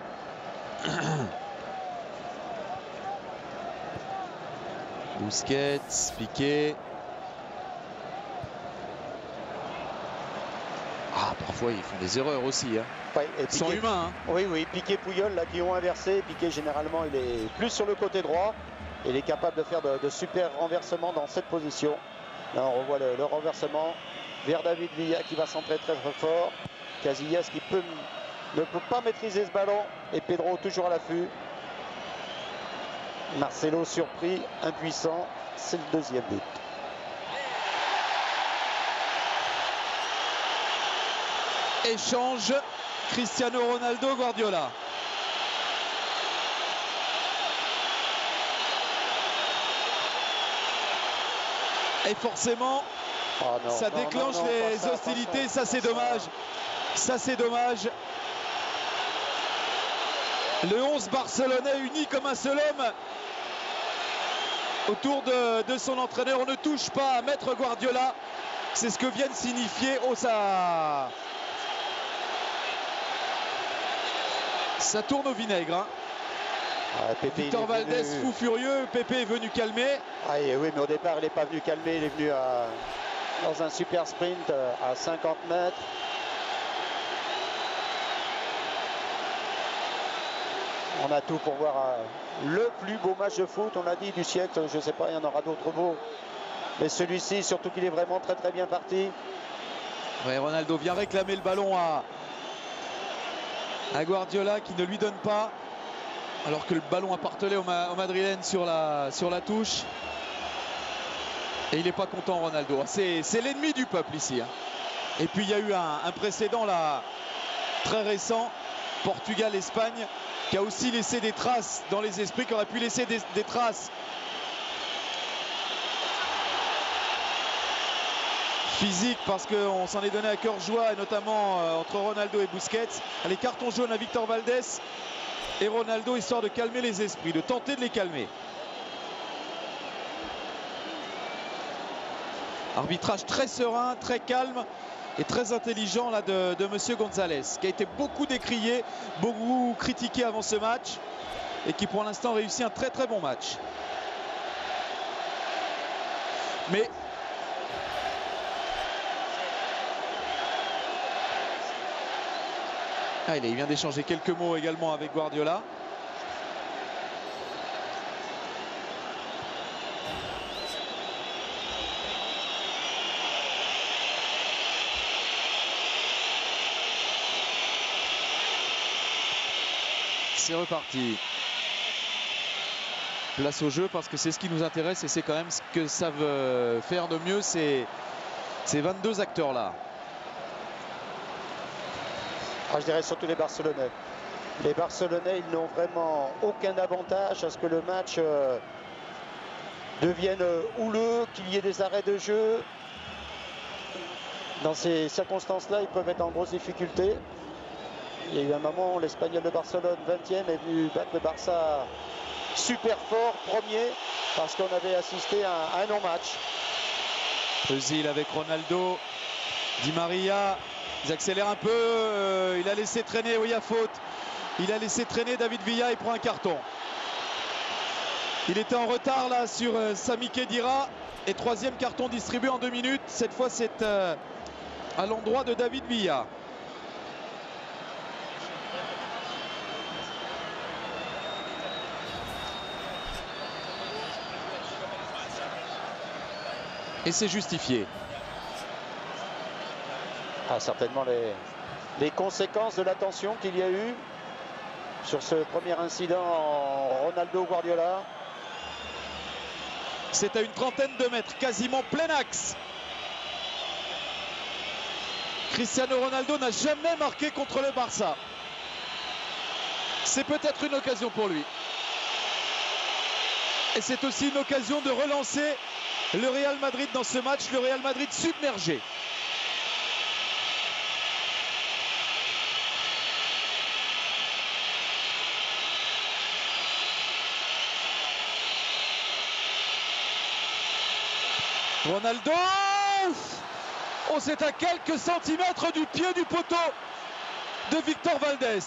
Busquets, Piqué. Ah, parfois ils font des erreurs aussi. Hein. Ouais, Ils sont humains. Hein. Oui, Piqué, Puyol là qui ont inversé. Piqué généralement il est plus sur le côté droit. Il est capable de faire de super renversements dans cette position. Là on revoit le renversement vers David Villa qui va centrer très fort. Casillas qui ne peut pas maîtriser ce ballon. Et Pedro toujours à l'affût. Marcelo surpris, impuissant. C'est le deuxième but. Échange Cristiano Ronaldo, Guardiola. Et forcément, ça déclenche les hostilités. Ça, c'est dommage. Ça, c'est dommage. Le 11 barcelonais uni comme un seul homme autour de son entraîneur. On ne touche pas à Maître Guardiola. C'est ce que viennent signifier. Oh, ça tourne au vinaigre. Hein. Victor Valdés, fou furieux. Pépé est venu calmer. Oui, mais au départ, il n'est pas venu calmer. Il est venu dans un super sprint à 50 mètres. On a tout pour voir le plus beau match de foot, on l'a dit, du siècle. Je ne sais pas, il y en aura d'autres beaux. Mais celui-ci, surtout qu'il est vraiment très très bien parti. Ouais, Ronaldo vient réclamer le ballon à Guardiola qui ne lui donne pas. Alors que le ballon appartenait au Madrilène sur la touche. Et il n'est pas content, Ronaldo. C'est l'ennemi du peuple ici. Hein. Et puis il y a eu un précédent là, très récent. Portugal-Espagne, qui a aussi laissé des traces dans les esprits, qui aurait pu laisser des traces physiques, parce qu'on s'en est donné à cœur joie, et notamment entre Ronaldo et Busquets. Les cartons jaunes à Victor Valdés et Ronaldo, histoire de calmer les esprits, de tenter de les calmer. Arbitrage très serein, très calme et très intelligent là de Monsieur González, qui a été beaucoup décrié, beaucoup critiqué avant ce match, et qui pour l'instant réussit un très très bon match. Mais il vient d'échanger quelques mots également avec Guardiola. C'est reparti. Place au jeu, parce que c'est ce qui nous intéresse et c'est quand même ce que savent faire de mieux ces 22 acteurs là. Je dirais surtout les Barcelonais. Les Barcelonais, ils n'ont vraiment aucun avantage à ce que le match devienne houleux, qu'il y ait des arrêts de jeu. Dans ces circonstances-là, ils peuvent être en grosse difficulté. Il y a eu un moment où l'Espagnol de Barcelone, 20e, est venu battre le Barça super fort, premier, parce qu'on avait assisté à un non-match. Özil avec Ronaldo, Di Maria, ils accélèrent un peu, il a laissé traîner, oui, à faute. Il a laissé traîner David Villa, il prend un carton. Il était en retard là sur Sami Khedira. Et troisième carton distribué en 2 minutes. Cette fois, c'est à l'endroit de David Villa. Et c'est justifié. Ah, certainement les conséquences de l'attention qu'il y a eu sur ce premier incident en Ronaldo Guardiola. C'est à une trentaine de mètres, quasiment plein axe. Cristiano Ronaldo n'a jamais marqué contre le Barça. C'est peut-être une occasion pour lui. Et c'est aussi une occasion de relancer le Real Madrid dans ce match, le Real Madrid submergé. Ronaldo, oh, c'est à quelques centimètres du pied du poteau de Victor Valdés.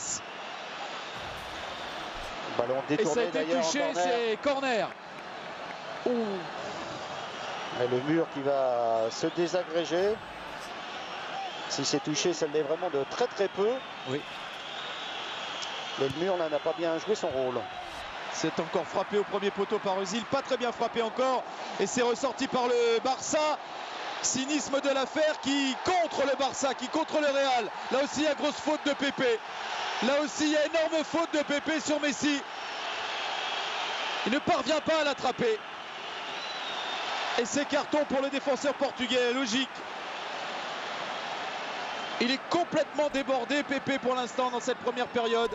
Ballon détourné. Et ça a été touché, c'est corner. Et le mur qui va se désagréger. Si c'est touché, ça l'est vraiment de très très peu. Oui. Mais le mur là n'a pas bien joué son rôle. C'est encore frappé au premier poteau par Özil, pas très bien frappé encore, et c'est ressorti par le Barça. Cynisme de l'affaire qui contre le Barça, qui contre le Real. Là aussi il y a grosse faute de Pepe. Là aussi il y a énorme faute de Pepe sur Messi. Il ne parvient pas à l'attraper. Et c'est carton pour le défenseur portugais, logique. Il est complètement débordé, Pepe, pour l'instant dans cette première période.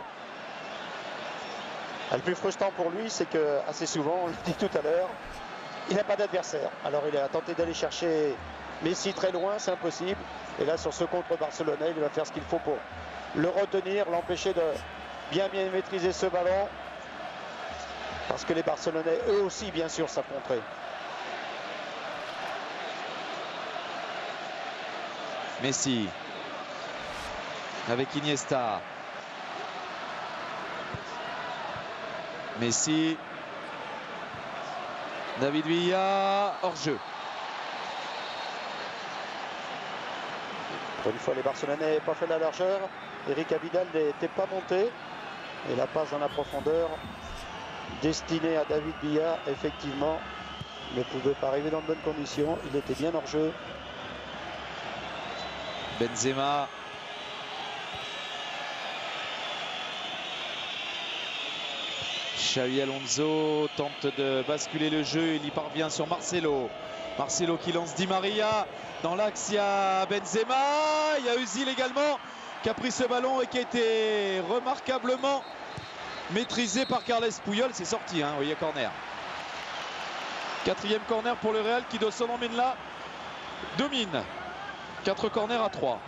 Le plus frustrant pour lui, c'est que assez souvent, on le dit tout à l'heure, il n'a pas d'adversaire. Alors il a tenté d'aller chercher Messi très loin, c'est impossible. Et là, sur ce contre barcelonais, il va faire ce qu'il faut pour le retenir, l'empêcher de bien maîtriser ce ballon. Parce que les Barcelonais, eux aussi, bien sûr, savent contrer. Messi avec Iniesta. Messi, David Villa, hors-jeu. Pour une fois, les Barcelonais n'avaient pas fait la largeur. Eric Abidal n'était pas monté. Et la passe dans la profondeur, destinée à David Villa, effectivement, ne pouvait pas arriver dans de bonnes conditions. Il était bien hors-jeu. Benzema. Xavi Alonso tente de basculer le jeu, il y parvient sur Marcelo. Marcelo qui lance Di Maria. Dans l'axe, il y a Benzema, il y a Özil également qui a pris ce ballon et qui a été remarquablement maîtrisé par Carles Puyol. C'est sorti, hein, vous voyez, corner. Quatrième corner pour le Real qui, de son emmène là, domine. 4 corners à 3.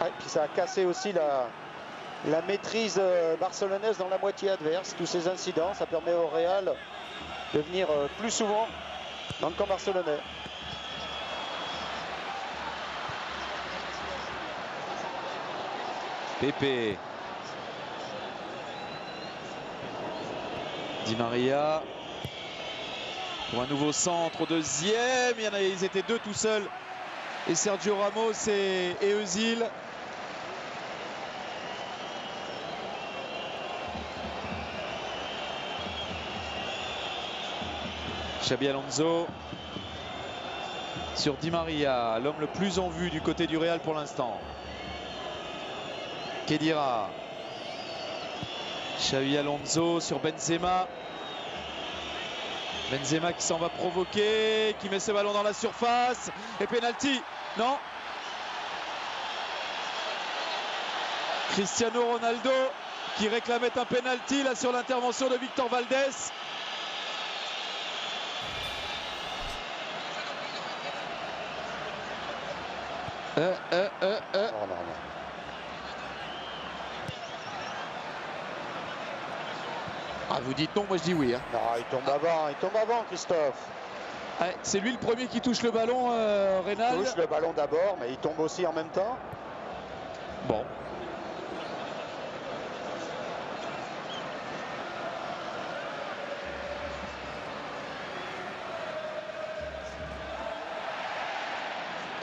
Ah, et puis ça a cassé aussi la maîtrise barcelonaise dans la moitié adverse. Tous ces incidents, ça permet au Real de venir plus souvent dans le camp barcelonais. Pepe. Di Maria. Pour un nouveau centre au deuxième. Ils étaient deux tout seuls. Et Sergio Ramos et Özil. Xabi Alonso sur Di Maria, l'homme le plus en vue du côté du Real pour l'instant. Khedira. Xabi Alonso sur Benzema. Benzema qui s'en va provoquer, qui met ce ballon dans la surface. Et penalty, non. Cristiano Ronaldo qui réclamait un penalty là sur l'intervention de Victor Valdés. Oh, non. Ah, vous dites non, moi je dis oui. Hein. Non, il tombe avant, Christophe. Ouais, c'est lui le premier qui touche le ballon, Reynal. Il touche le ballon d'abord, mais il tombe aussi en même temps. Bon.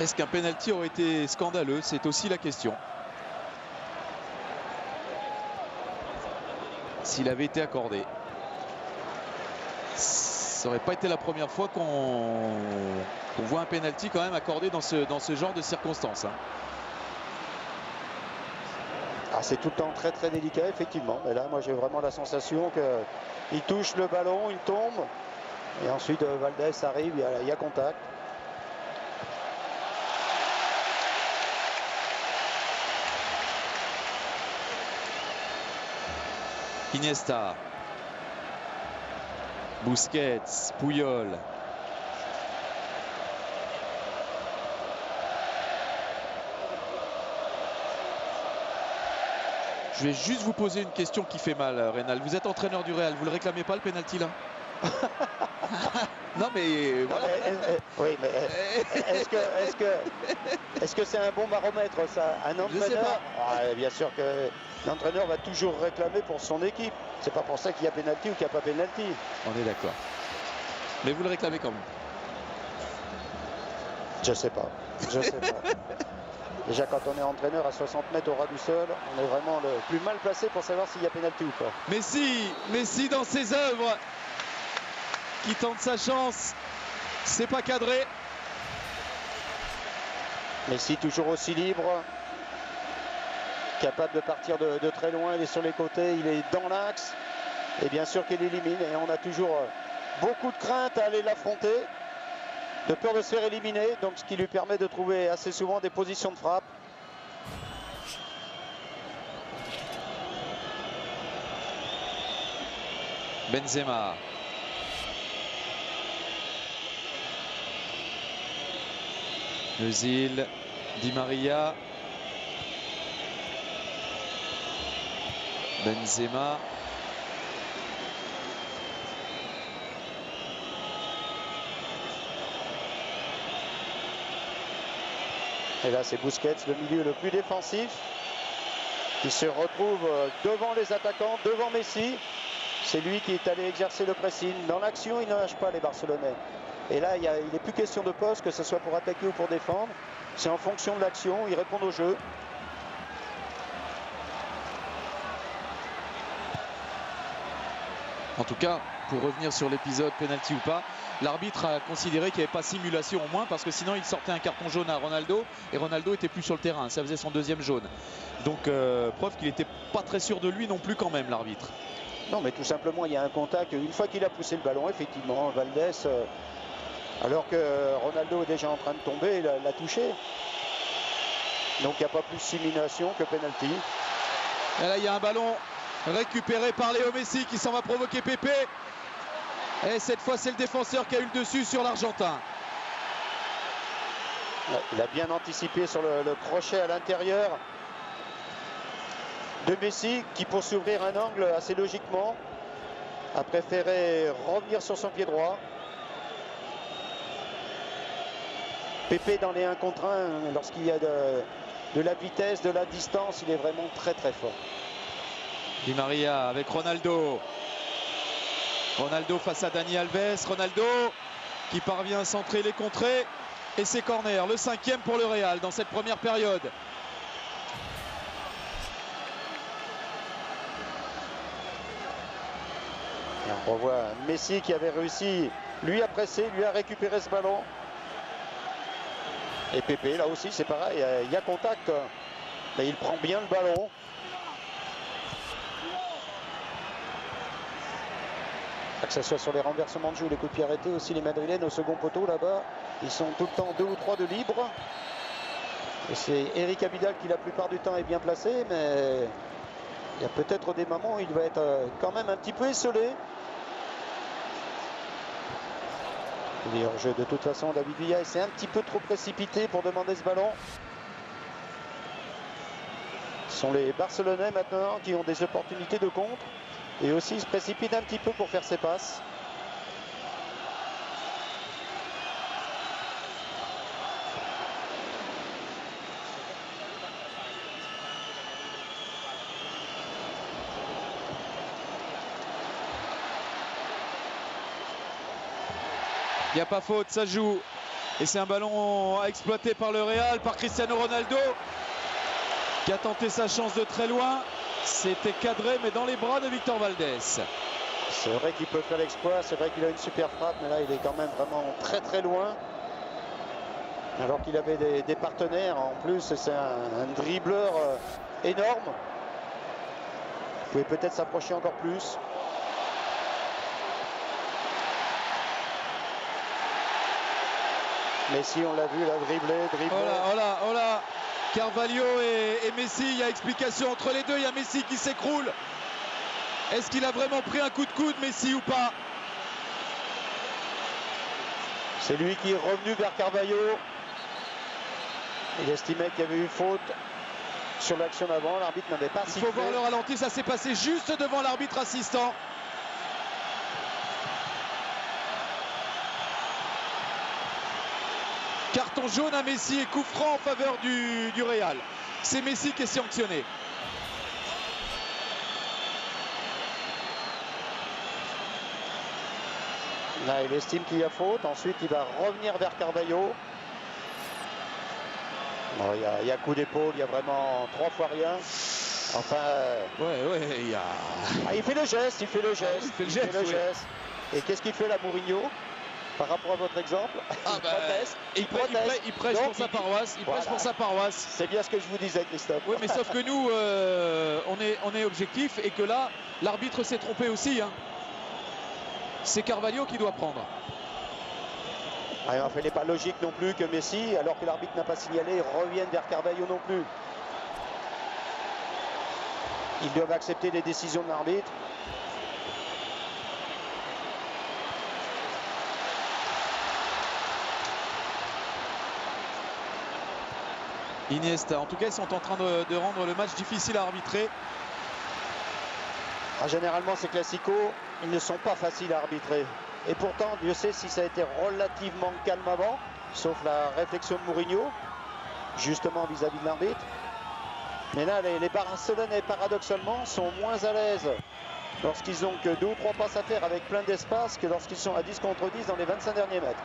Est-ce qu'un penalty aurait été scandaleux? C'est aussi la question. S'il avait été accordé. Ça n'aurait pas été la première fois qu'on voit un penalty quand même accordé dans ce genre de circonstances. Hein. Ah, c'est tout le temps très très délicat, effectivement. Mais là, moi, j'ai vraiment la sensation qu'il touche le ballon, il tombe. Et ensuite, Valdés arrive, il y a contact. Iniesta. Busquets, Puyol. Je vais juste vous poser une question qui fait mal, Reynal. Vous êtes entraîneur du Real, vous le réclamez pas le penalty là? Non mais voilà. Oui, mais est-ce que c'est un bon baromètre ça? Un entraîneur, bien sûr que l'entraîneur va toujours réclamer pour son équipe. C'est pas pour ça qu'il y a penalty ou qu'il n'y a pas penalty. On est d'accord. Mais vous le réclamez quand même? Je sais pas. Je sais pas. Déjà, quand on est entraîneur à 60 mètres au ras du sol, on est vraiment le plus mal placé pour savoir s'il y a pénalty ou pas. Messi dans ses œuvres, qui tente sa chance, c'est pas cadré. Messi toujours aussi libre, capable de partir de très loin, il est sur les côtés, il est dans l'axe, et bien sûr qu'il élimine, et on a toujours beaucoup de crainte à aller l'affronter, de peur de se faire éliminer, donc ce qui lui permet de trouver assez souvent des positions de frappe. Benzema. Özil, Di Maria. Benzema. Et là, c'est Busquets, le milieu le plus défensif, qui se retrouve devant les attaquants, devant Messi. C'est lui qui est allé exercer le pressing. Dans l'action, il ne lâche pas les Barcelonais. Et là, il n'est plus question de poste, que ce soit pour attaquer ou pour défendre. C'est en fonction de l'action, ils répondent au jeu. En tout cas, pour revenir sur l'épisode penalty ou pas, l'arbitre a considéré qu'il n'y avait pas simulation au moins, parce que sinon il sortait un carton jaune à Ronaldo et Ronaldo était plus sur le terrain, ça faisait son deuxième jaune. Donc preuve qu'il n'était pas très sûr de lui non plus quand même, l'arbitre. Non, mais tout simplement il y a un contact. Une fois qu'il a poussé le ballon, effectivement, Valdés, alors que Ronaldo est déjà en train de tomber, l'a touché. Donc il n'y a pas plus simulation que penalty. Et là il y a un ballon récupéré par Léo Messi qui s'en va provoquer Pepe. Et cette fois c'est le défenseur qui a eu le dessus sur l'Argentin. Il a bien anticipé sur le crochet à l'intérieur de Messi, qui pour s'ouvrir un angle assez logiquement a préféré revenir sur son pied droit. Pepe dans les 1 contre 1, lorsqu'il y a de la vitesse, de la distance, il est vraiment très très fort. Di Maria avec Ronaldo. Ronaldo face à Dani Alves. Ronaldo qui parvient à centrer les contrées. Et c'est corner, le 5e pour le Real dans cette première période. Et on revoit Messi qui avait réussi, lui à presser, lui à récupérer ce ballon. Et Pepe, là aussi c'est pareil, il y a contact. Mais il prend bien le ballon. Que ce soit sur les renversements de jeu, les coups de pied arrêtés, aussi les Madrilènes au second poteau là-bas, ils sont tout le temps 2 ou 3 de libre. Et c'est Eric Abidal qui la plupart du temps est bien placé, mais il y a peut-être des moments où il va être quand même un petit peu esselé. Et en jeu de toute façon, David Villa s'est un petit peu trop précipité pour demander ce ballon. Ce sont les Barcelonais maintenant qui ont des opportunités de contre. Et aussi il se précipite un petit peu pour faire ses passes. Il n'y a pas faute, ça joue. Et c'est un ballon exploité par le Real, par Cristiano Ronaldo, qui a tenté sa chance de très loin. C'était cadré, mais dans les bras de Victor Valdés. C'est vrai qu'il peut faire l'exploit, c'est vrai qu'il a une super frappe, mais là il est quand même vraiment très très loin. Alors qu'il avait des partenaires, en plus c'est un dribbleur énorme. Il pouvait peut-être s'approcher encore plus. Messi, on l'a vu, là, dribbler. Oh là, Carvalho et Messi, il y a explication entre les deux, il y a Messi qui s'écroule. Est-ce qu'il a vraiment pris un coup de coude, Messi, ou pas? C'est lui qui est revenu vers Carvalho. Il estimait qu'il y avait eu faute sur l'action d'avant. L'arbitre n'avait pas sifflé. Il faut voir le ralenti, ça s'est passé juste devant l'arbitre assistant. Carton jaune à Messi et coup franc en faveur du Real. C'est Messi qui est sanctionné. Là, il estime qu'il y a faute. Ensuite, il va revenir vers Carvalho. Bon, il y a coup d'épaule, il y a vraiment 3 fois rien. Enfin. Ouais, il y a. Ah, il fait le geste, il fait le geste. Il fait le geste. Et qu'est-ce qu'il fait là, Mourinho, par rapport à votre exemple? Il prêche pour sa paroisse. Il prêche pour sa paroisse. C'est bien ce que je vous disais, Christophe. Oui, mais sauf que nous, on est objectif et que là, l'arbitre s'est trompé aussi. Hein. C'est Carvalho qui doit prendre. Ah, il n'est pas logique non plus que Messi, alors que l'arbitre n'a pas signalé, revienne vers Carvalho non plus. Ils doivent accepter les décisions de l'arbitre. Iniesta, en tout cas, ils sont en train de rendre le match difficile à arbitrer. Ah, généralement, ces classicos, ils ne sont pas faciles à arbitrer. Et pourtant, Dieu sait si ça a été relativement calme avant, sauf la réflexion de Mourinho, justement vis-à-vis de l'arbitre. Mais là, les Barcelonais, paradoxalement, sont moins à l'aise lorsqu'ils ont que 2 ou 3 passes à faire avec plein d'espace que lorsqu'ils sont à 10 contre 10 dans les 25 derniers mètres.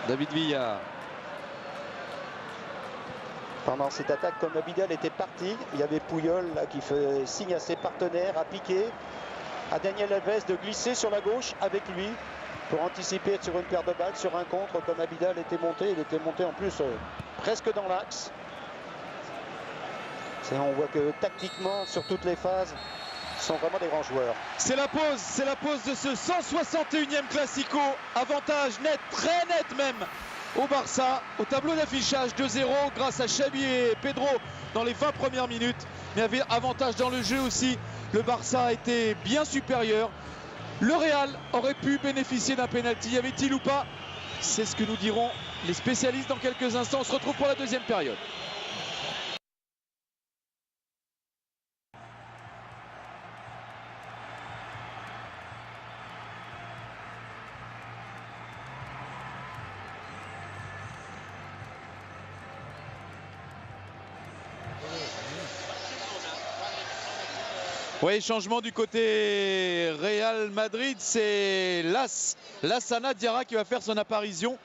David Villa. Pendant cette attaque, comme Abidal était parti, il y avait Puyol là, qui fait signe à ses partenaires, à piquer, à Daniel Alves de glisser sur la gauche avec lui pour anticiper sur une paire de balles, sur un contre, comme Abidal était monté. Il était monté en plus presque dans l'axe. On voit que tactiquement, sur toutes les phases, sont vraiment des grands joueurs. C'est la pause de ce 161e Classico. Avantage net, très net même au Barça. Au tableau d'affichage 2-0 grâce à Xavi et Pedro dans les 20 premières minutes. Mais il y avait avantage dans le jeu aussi. Le Barça a été bien supérieur. Le Real aurait pu bénéficier d'un pénalty. Y avait-il ou pas? C'est ce que nous diront les spécialistes dans quelques instants. On se retrouve pour la deuxième période. Oui, changement du côté Real Madrid, c'est Lassana Diarra qui va faire son apparition.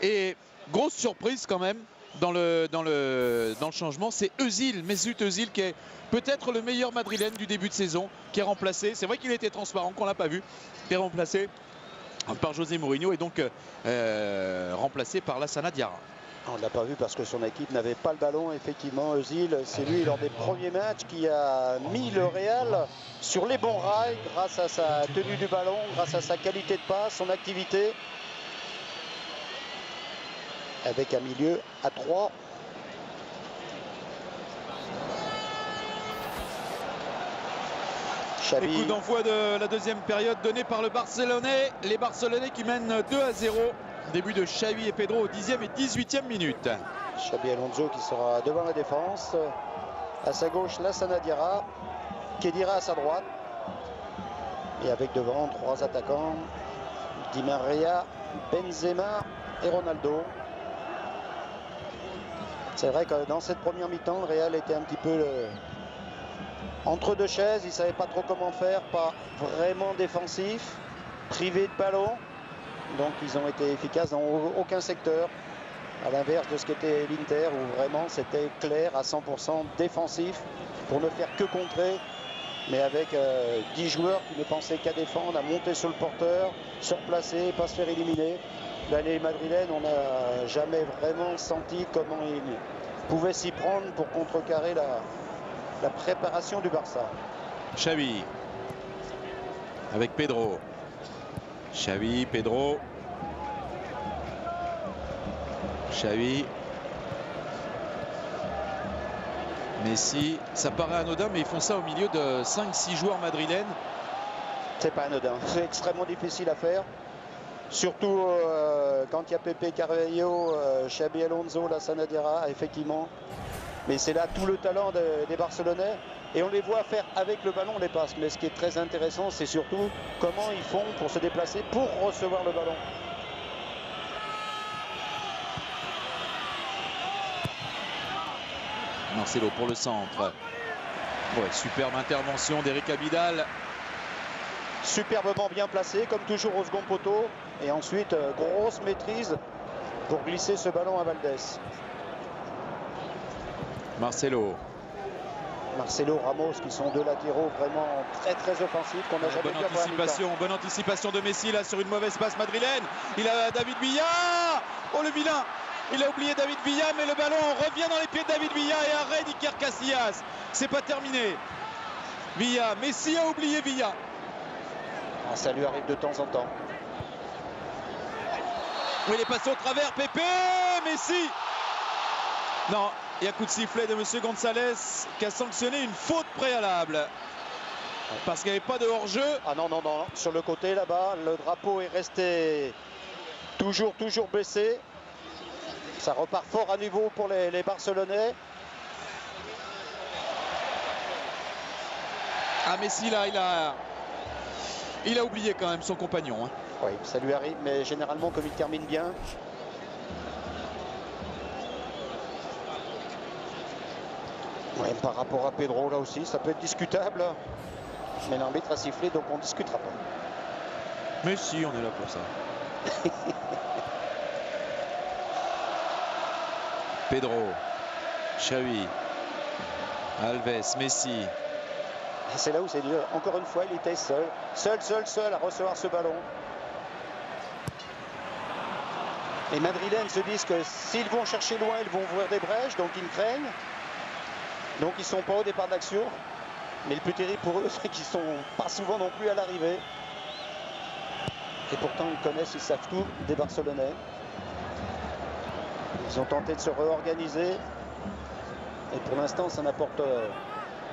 Et grosse surprise quand même dans le changement, c'est Özil, Mesut Özil qui est peut-être le meilleur madrilène du début de saison, qui est remplacé. C'est vrai qu'il était transparent, qu'on l'a pas vu, qui est remplacé par José Mourinho et donc remplacé par Lassana Diarra. On ne l'a pas vu parce que son équipe n'avait pas le ballon. Effectivement, Özil, c'est lui lors des premiers matchs qui a mis le Real sur les bons rails grâce à sa tenue du ballon, grâce à sa qualité de passe, son activité. Avec un milieu à 3. Les coups d'envoi de la deuxième période donnés par le Barcelonais. Les Barcelonais qui mènent 2-0. Début de Xavi et Pedro au 10e et 18e minute. Xabi Alonso qui sera devant la défense. À sa gauche, Lassana Diarra. Khedira à sa droite. Et avec devant 3 attaquants. Di Maria, Benzema et Ronaldo. C'est vrai que dans cette première mi-temps, le Real était un petit peu entre deux chaises. Ils ne savaient pas trop comment faire, pas vraiment défensif, privé de ballon. Donc ils ont été efficaces dans aucun secteur. À l'inverse de ce qu'était l'Inter, où vraiment c'était clair à 100% défensif pour ne faire que contrer. Mais avec 10 joueurs qui ne pensaient qu'à défendre, à monter sur le porteur, se replacer, pas se faire éliminer. Là, les Madrilènes, on n'a jamais vraiment senti comment ils pouvaient s'y prendre pour contrecarrer la préparation du Barça. Xavi avec Pedro. Xavi, Pedro. Xavi. Messi, ça paraît anodin, mais ils font ça au milieu de 5-6 joueurs madrilènes. C'est pas anodin, c'est extrêmement difficile à faire. Surtout quand il y a Pepe Carvalho, Xabi Alonso, Lassana Diarra, effectivement. Mais c'est là tout le talent des Barcelonais. Et on les voit faire avec le ballon les passes. Mais ce qui est très intéressant, c'est surtout comment ils font pour se déplacer, pour recevoir le ballon. Marcelo pour le centre. Ouais, superbe intervention d'Eric Abidal. Superbement bien placé, comme toujours au second poteau. Et ensuite, grosse maîtrise pour glisser ce ballon à Valdés. Marcelo. Marcelo, Ramos, qui sont deux latéraux vraiment très offensifs qu'on n'a jamais vu à bonne anticipation de Messi là sur une mauvaise passe madrilène. Il a David Villa. Oh le vilain. Il a oublié David Villa, mais le ballon revient dans les pieds de David Villa et arrêt d'Iker Casillas. C'est pas terminé. Villa, Messi a oublié Villa. Ça lui arrive de temps en temps. Oui, il est passé au travers, Pepe, Messi. Non, il y a coup de sifflet de M. González qui a sanctionné une faute préalable. Parce qu'il n'y avait pas de hors-jeu. Ah non, sur le côté là-bas, le drapeau est resté toujours baissé. Ça repart fort à nouveau pour les Barcelonais. Ah Messi là, il a oublié quand même son compagnon. Hein. Oui, ça lui arrive, mais généralement comme il termine bien. Ouais, par rapport à Pedro là aussi, ça peut être discutable. Mais l'arbitre a sifflé, donc on ne discutera pas. Mais si, on est là pour ça. Pedro, Xavi, Alves, Messi. C'est là où c'est dur. Encore une fois, il était seul à recevoir ce ballon. Les Madrilènes se disent que s'ils vont chercher loin, ils vont ouvrir des brèches, donc ils craignent. Donc ils ne sont pas au départ d'action. Mais le plus terrible pour eux, c'est qu'ils ne sont pas souvent non plus à l'arrivée. Et pourtant, ils connaissent, ils savent tout des Barcelonais. Ils ont tenté de se réorganiser. Et pour l'instant, ça n'apporte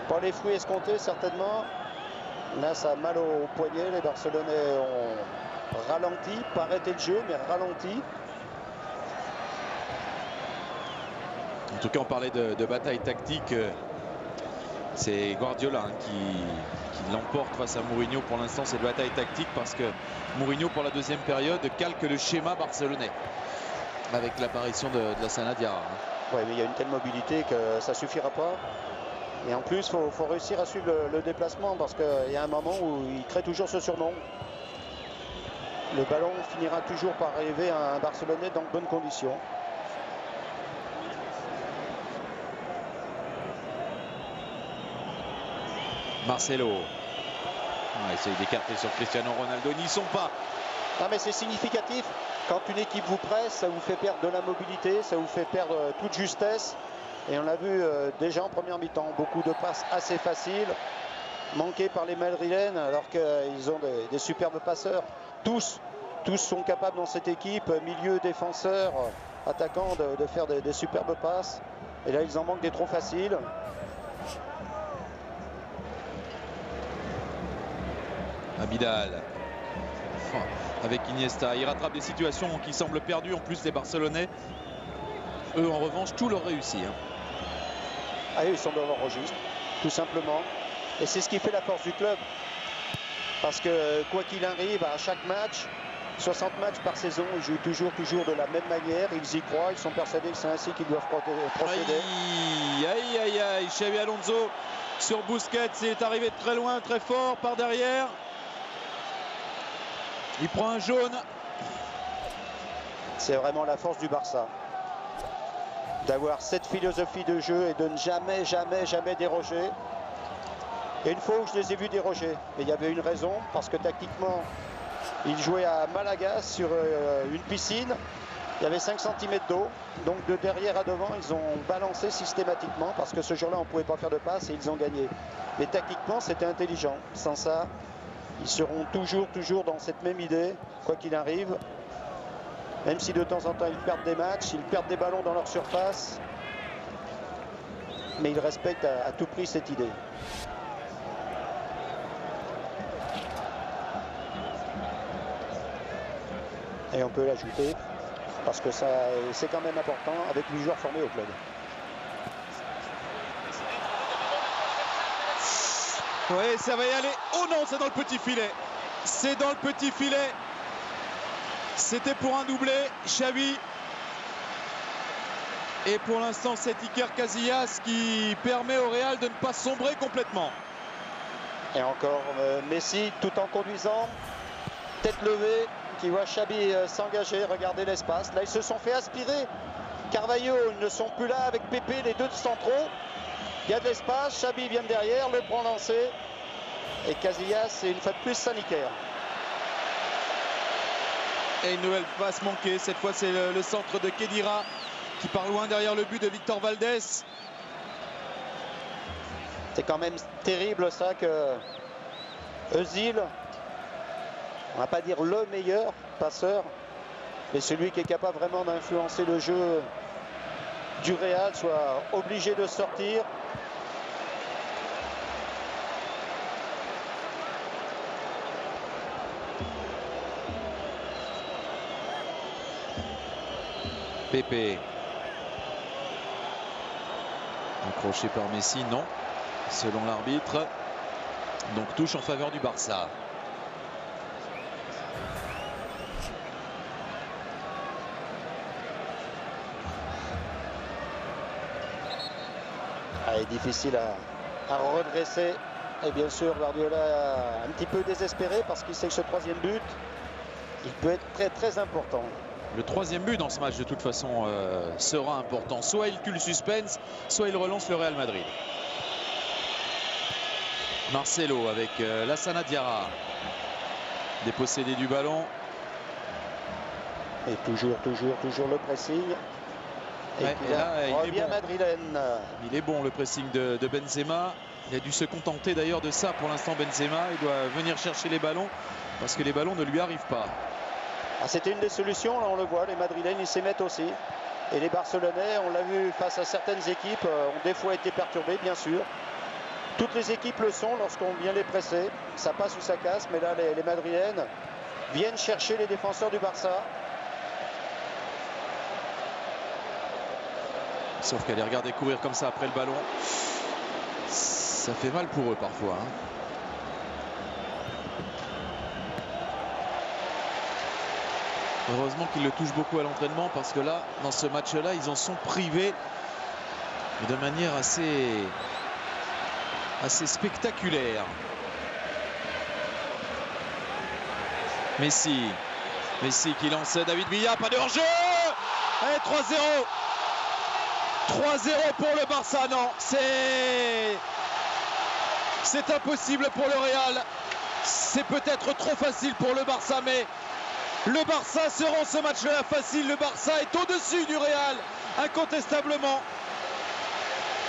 pas les fruits escomptés, certainement. Là, ça a mal au poignet. Les Barcelonais ont ralenti, pas arrêté le jeu, mais ralenti. En tout cas, on parlait de bataille tactique. C'est Guardiola hein, qui l'emporte face à Mourinho. Pour l'instant, c'est de bataille tactique parce que Mourinho, pour la deuxième période, calque le schéma barcelonais avec l'apparition de Lassana Diarra. Oui, mais il y a une telle mobilité que ça ne suffira pas. Et en plus, il faut réussir à suivre le déplacement parce qu'il y a un moment où il crée toujours ce surnom. Le ballon finira toujours par arriver à un Barcelonais dans de bonnes conditions. Marcelo. Ouais, essaye d'écarter sur Cristiano Ronaldo. Ils n'y sont pas. Non, mais c'est significatif. Quand une équipe vous presse, ça vous fait perdre de la mobilité, ça vous fait perdre toute justesse. Et on l'a vu déjà en première mi-temps. Beaucoup de passes assez faciles, manquées par les Madrilènes, alors qu'ils ont des superbes passeurs. Tous sont capables dans cette équipe, milieu, défenseur, attaquant, de faire des superbes passes. Et là, ils en manquent des trop faciles. Abidal avec Iniesta, il rattrape des situations qui semblent perdues. En plus, les Barcelonais, eux en revanche, tout leur réussit. Ah oui, ils sont dans leur registre, tout simplement. Et c'est ce qui fait la force du club. Parce que quoi qu'il arrive, à chaque match, 60 matchs par saison, ils jouent toujours de la même manière. Ils y croient, ils sont persuadés que c'est ainsi qu'ils doivent procéder. Aïe, aïe, aïe, Xabi Alonso sur Busquets, il est arrivé de très loin, très fort par derrière. Il prend un jaune. C'est vraiment la force du Barça. D'avoir cette philosophie de jeu et de ne jamais déroger. Et une fois où je les ai vus déroger, mais il y avait une raison, parce que tactiquement, ils jouaient à Malaga sur une piscine. Il y avait 5 cm d'eau, donc de derrière à devant, ils ont balancé systématiquement, parce que ce jour-là, on ne pouvait pas faire de passe et ils ont gagné. Mais tactiquement, c'était intelligent. Sans ça, ils seront toujours dans cette même idée, quoi qu'il arrive. Même si de temps en temps, ils perdent des matchs, ils perdent des ballons dans leur surface. Mais ils respectent à tout prix cette idée. Et on peut l'ajouter parce que c'est quand même important avec 8 joueurs formés au club. Oui, ça va y aller. Oh non, c'est dans le petit filet. C'est dans le petit filet. C'était pour un doublé, Xavi. Et pour l'instant, c'est Iker Casillas qui permet au Real de ne pas sombrer complètement. Et encore Messi, tout en conduisant, tête levée, qui voit Xavi s'engager, regarder l'espace. Là, ils se sont fait aspirer. Carvalho, ils ne sont plus là avec Pepe, les deux centraux. Il y a de l'espace, Xavi vient derrière, le prend lancé. Et Casillas, c'est une fois de plus Saint-Nicaire. Et une nouvelle passe manquée. Cette fois, c'est le centre de Khedira qui part loin derrière le but de Victor Valdés. C'est quand même terrible ça que Özil, on va pas dire le meilleur passeur, mais celui qui est capable vraiment d'influencer le jeu du Real, soit obligé de sortir. Pepe. Accroché par Messi, non. Selon l'arbitre. Donc touche en faveur du Barça. Est difficile à redresser. Et bien sûr, Guardiola un petit peu désespéré parce qu'il sait que ce troisième but, il peut être très important. Le troisième but dans ce match, de toute façon, sera important. Soit il tue le suspense, soit il relance le Real Madrid. Marcelo avec Lassana Diarra. Dépossédé du ballon. Et toujours le pressing. Et ouais, puis là, il revient bon. Madrilène. Il est bon le pressing de Benzema. Il a dû se contenter d'ailleurs de ça pour l'instant, Benzema. Il doit venir chercher les ballons parce que les ballons ne lui arrivent pas. Ah, c'était une des solutions, là on le voit, les Madrilènes ils s'y mettent aussi. Et les Barcelonais, on l'a vu face à certaines équipes, ont des fois été perturbés, bien sûr. Toutes les équipes le sont lorsqu'on vient les presser. Ça passe ou ça casse, mais là les Madrilènes viennent chercher les défenseurs du Barça. Sauf qu'à les regarder courir comme ça après le ballon, ça fait mal pour eux parfois. Hein. Heureusement qu'ils le touchent beaucoup à l'entraînement parce que là, dans ce match-là, ils en sont privés de manière assez spectaculaire. Messi qui lance David Villa, pas de hors-jeu. Et 3-0. 3-0 pour le Barça, non, c'est impossible pour le Real. C'est peut-être trop facile pour le Barça, mais le Barça se rend ce match-là facile. Le Barça est au-dessus du Real, incontestablement.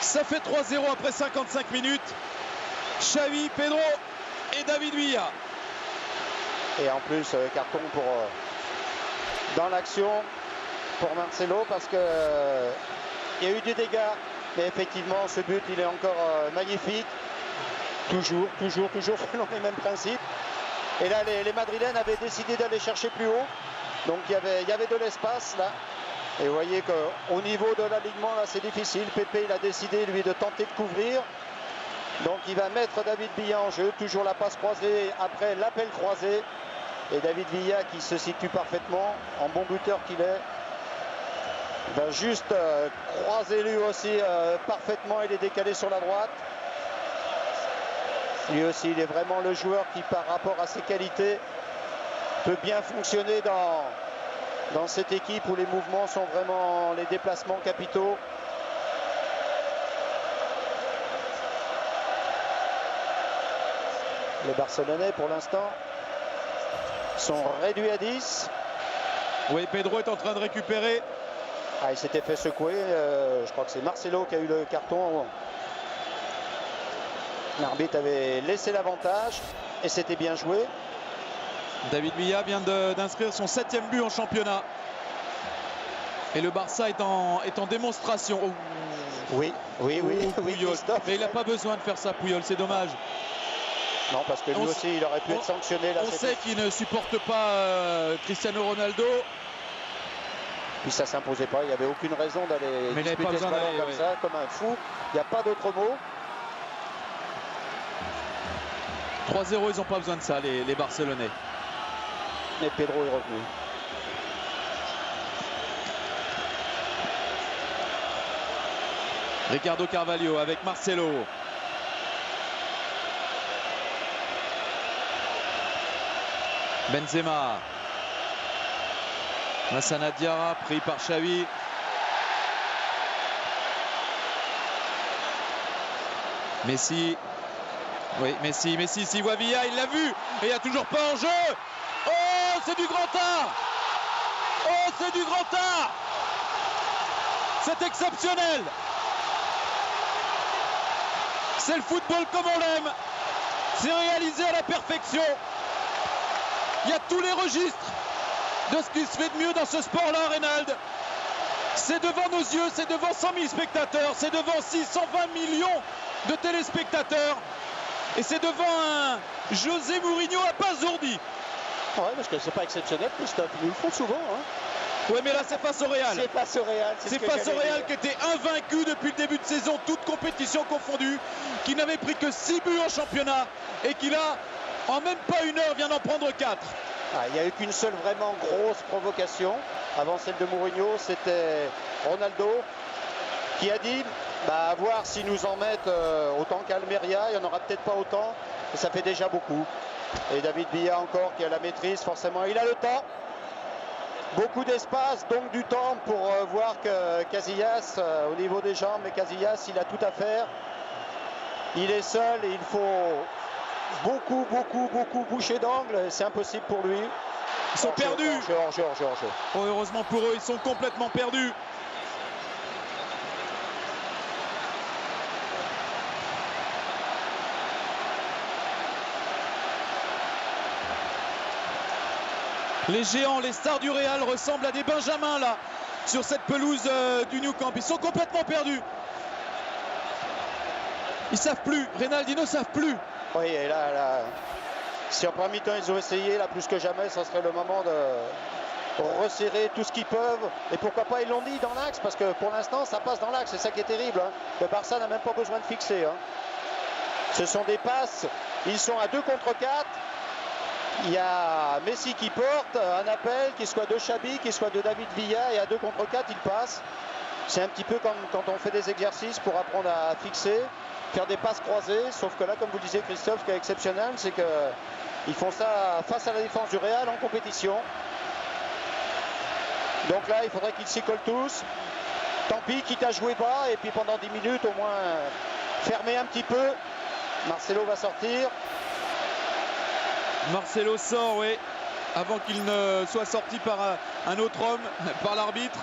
Ça fait 3-0 après 55 minutes. Xavi, Pedro et David Villa. Et en plus, carton pour dans l'action pour Marcelo parce que il y a eu des dégâts, mais effectivement ce but il est encore magnifique. Toujours selon les mêmes principes. Et là les Madrilènes avaient décidé d'aller chercher plus haut. Donc il y avait de l'espace là. Et vous voyez qu'au niveau de l'alignement, là, c'est difficile. Pépé, il a décidé, lui, de tenter de couvrir. Donc, il va mettre David Villa en jeu. Toujours la passe croisée après l'appel croisé. Et David Villa qui se situe parfaitement, en bon buteur qu'il est. Il va juste croiser lui aussi parfaitement. Il est décalé sur la droite. Lui aussi, il est vraiment le joueur qui, par rapport à ses qualités, peut bien fonctionner dans cette équipe où les mouvements sont vraiment les déplacements capitaux. Les Barcelonais, pour l'instant, sont réduits à 10. Oui, Pedro est en train de récupérer. Ah, il s'était fait secouer. Je crois que c'est Marcelo qui a eu le carton. L'arbitre avait laissé l'avantage et c'était bien joué. David Villa vient d'inscrire son 7e but en championnat. Et le Barça est en démonstration. Oh. Oui, Christophe. Mais il n'a pas besoin de faire ça, Puyol, c'est dommage. Non, parce que lui aussi, il aurait pu être sanctionné. Là, on sait qu'il ne supporte pas Cristiano Ronaldo. Puis ça ne s'imposait pas, il n'y avait aucune raison d'aller disputer ce ballon comme ça, comme un fou. Il n'y a pas d'autre mot. 3-0, ils n'ont pas besoin de ça, les Barcelonais. Et Pedro est revenu. Ricardo Carvalho avec Marcelo. Benzema. Lassana Diarra pris par Xavi. Messi. Oui, Messi, s'il voit Villa, il l'a vu. Et il n'y a toujours pas en jeu. Oh, c'est du grand art. Oh, c'est du grand art. C'est exceptionnel. C'est le football comme on l'aime. C'est réalisé à la perfection. Il y a tous les registres de ce qui se fait de mieux dans ce sport-là, Reynald. C'est devant nos yeux, c'est devant 100 000 spectateurs, c'est devant 620 millions de téléspectateurs. Et c'est devant un José Mourinho abasourdi. Ouais, parce que c'est pas exceptionnel, Christophe. Ils le font souvent. Hein. Oui, mais là, c'est face au Real. C'est face au Real. C'est face au Real qui était invaincu depuis le début de saison, toute compétition confondue, qui n'avait pris que 6 buts en championnat et qui là, en même pas une heure, vient d'en prendre 4. Il n'y a eu qu'une seule vraiment grosse provocation. Avant celle de Mourinho, c'était Ronaldo qui a dit à voir s'ils nous en mettent autant qu'Almeria, il n'y en aura peut-être pas autant, et ça fait déjà beaucoup. Et David Villa encore qui a la maîtrise, forcément, il a le temps. Beaucoup d'espace, donc du temps pour voir que Casillas, au niveau des jambes, mais Casillas, il a tout à faire. Il est seul et il faut beaucoup boucher d'angle. C'est impossible pour lui. Ils sont perdus. Hors-jeu. Oh, heureusement pour eux, ils sont complètement perdus. Les géants, les stars du Real ressemblent à des benjamins là, sur cette pelouse du Nou Camp. Ils sont complètement perdus. Ils savent plus. Reynald, ils ne savent plus. Oui, et là, si en premier mi-temps ils ont essayé, là plus que jamais, ça serait le moment de resserrer tout ce qu'ils peuvent. Et pourquoi pas, ils l'ont dit dans l'axe, parce que pour l'instant, ça passe dans l'axe. C'est ça qui est terrible. Hein. Le Barça n'a même pas besoin de fixer. Hein. Ce sont des passes. Ils sont à 2 contre 4. Il y a Messi qui porte un appel, qu'il soit de Xavi, qu'il soit de David Villa, et à 2 contre 4, il passe. C'est un petit peu comme quand on fait des exercices pour apprendre à fixer, faire des passes croisées, sauf que là, comme vous disiez Christophe, ce qui est exceptionnel, c'est qu'ils font ça face à la défense du Real en compétition. Donc là, il faudrait qu'ils s'y collent tous. Tant pis, quitte à jouer bas, et puis pendant 10 minutes, au moins, fermer un petit peu. Marcelo va sortir. Marcelo sort, oui, avant qu'il ne soit sorti par un autre homme, par l'arbitre.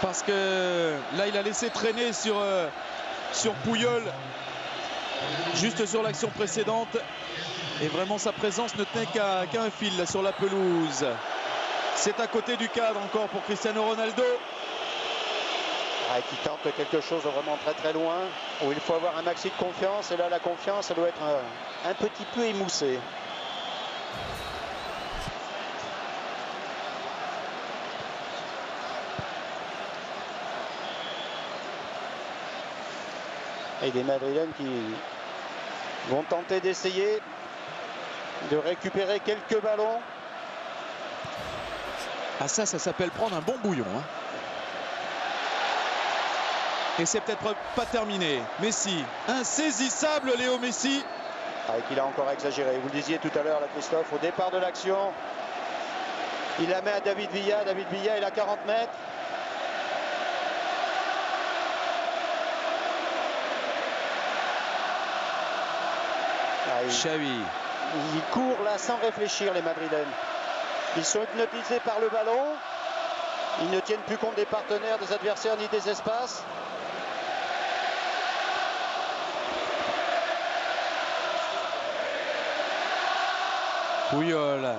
Parce que là, il a laissé traîner sur Puyol, juste sur l'action précédente. Et vraiment, sa présence ne tenait qu'à un fil là, sur la pelouse. C'est à côté du cadre encore pour Cristiano Ronaldo. Qui tente quelque chose de vraiment très loin, où il faut avoir un maxi de confiance, et là la confiance elle doit être un petit peu émoussée. Et des Madrilènes qui vont tenter d'essayer de récupérer quelques ballons. Ah ça s'appelle prendre un bon bouillon. Hein. Et c'est peut-être pas terminé. Messi, insaisissable Léo Messi. Ah, et qu'il a encore exagéré. Vous le disiez tout à l'heure, là, Christophe, au départ de l'action. Il la met à David Villa. David Villa, il a 40 mètres. Xavi. Ils courent là sans réfléchir, les Madrilènes. Ils sont hypnotisés par le ballon. Ils ne tiennent plus compte des partenaires, des adversaires ni des espaces. Puyol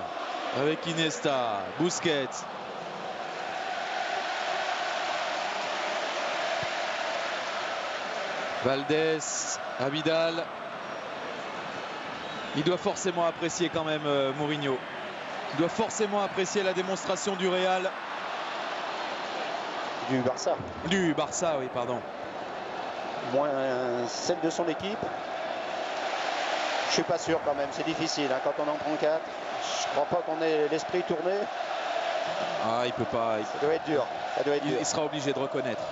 avec Iniesta, Busquets. Valdés, à Vidal. Il doit forcément apprécier quand même Mourinho. Il doit forcément apprécier la démonstration du Real. Du Barça. Du Barça, oui, pardon. Moins celle de son équipe. Je suis pas sûr quand même, c'est difficile hein, quand on en prend 4. Je crois pas qu'on ait l'esprit tourné. Ah, il peut pas. Ça doit être dur. Ça doit être dur. Il sera obligé de reconnaître.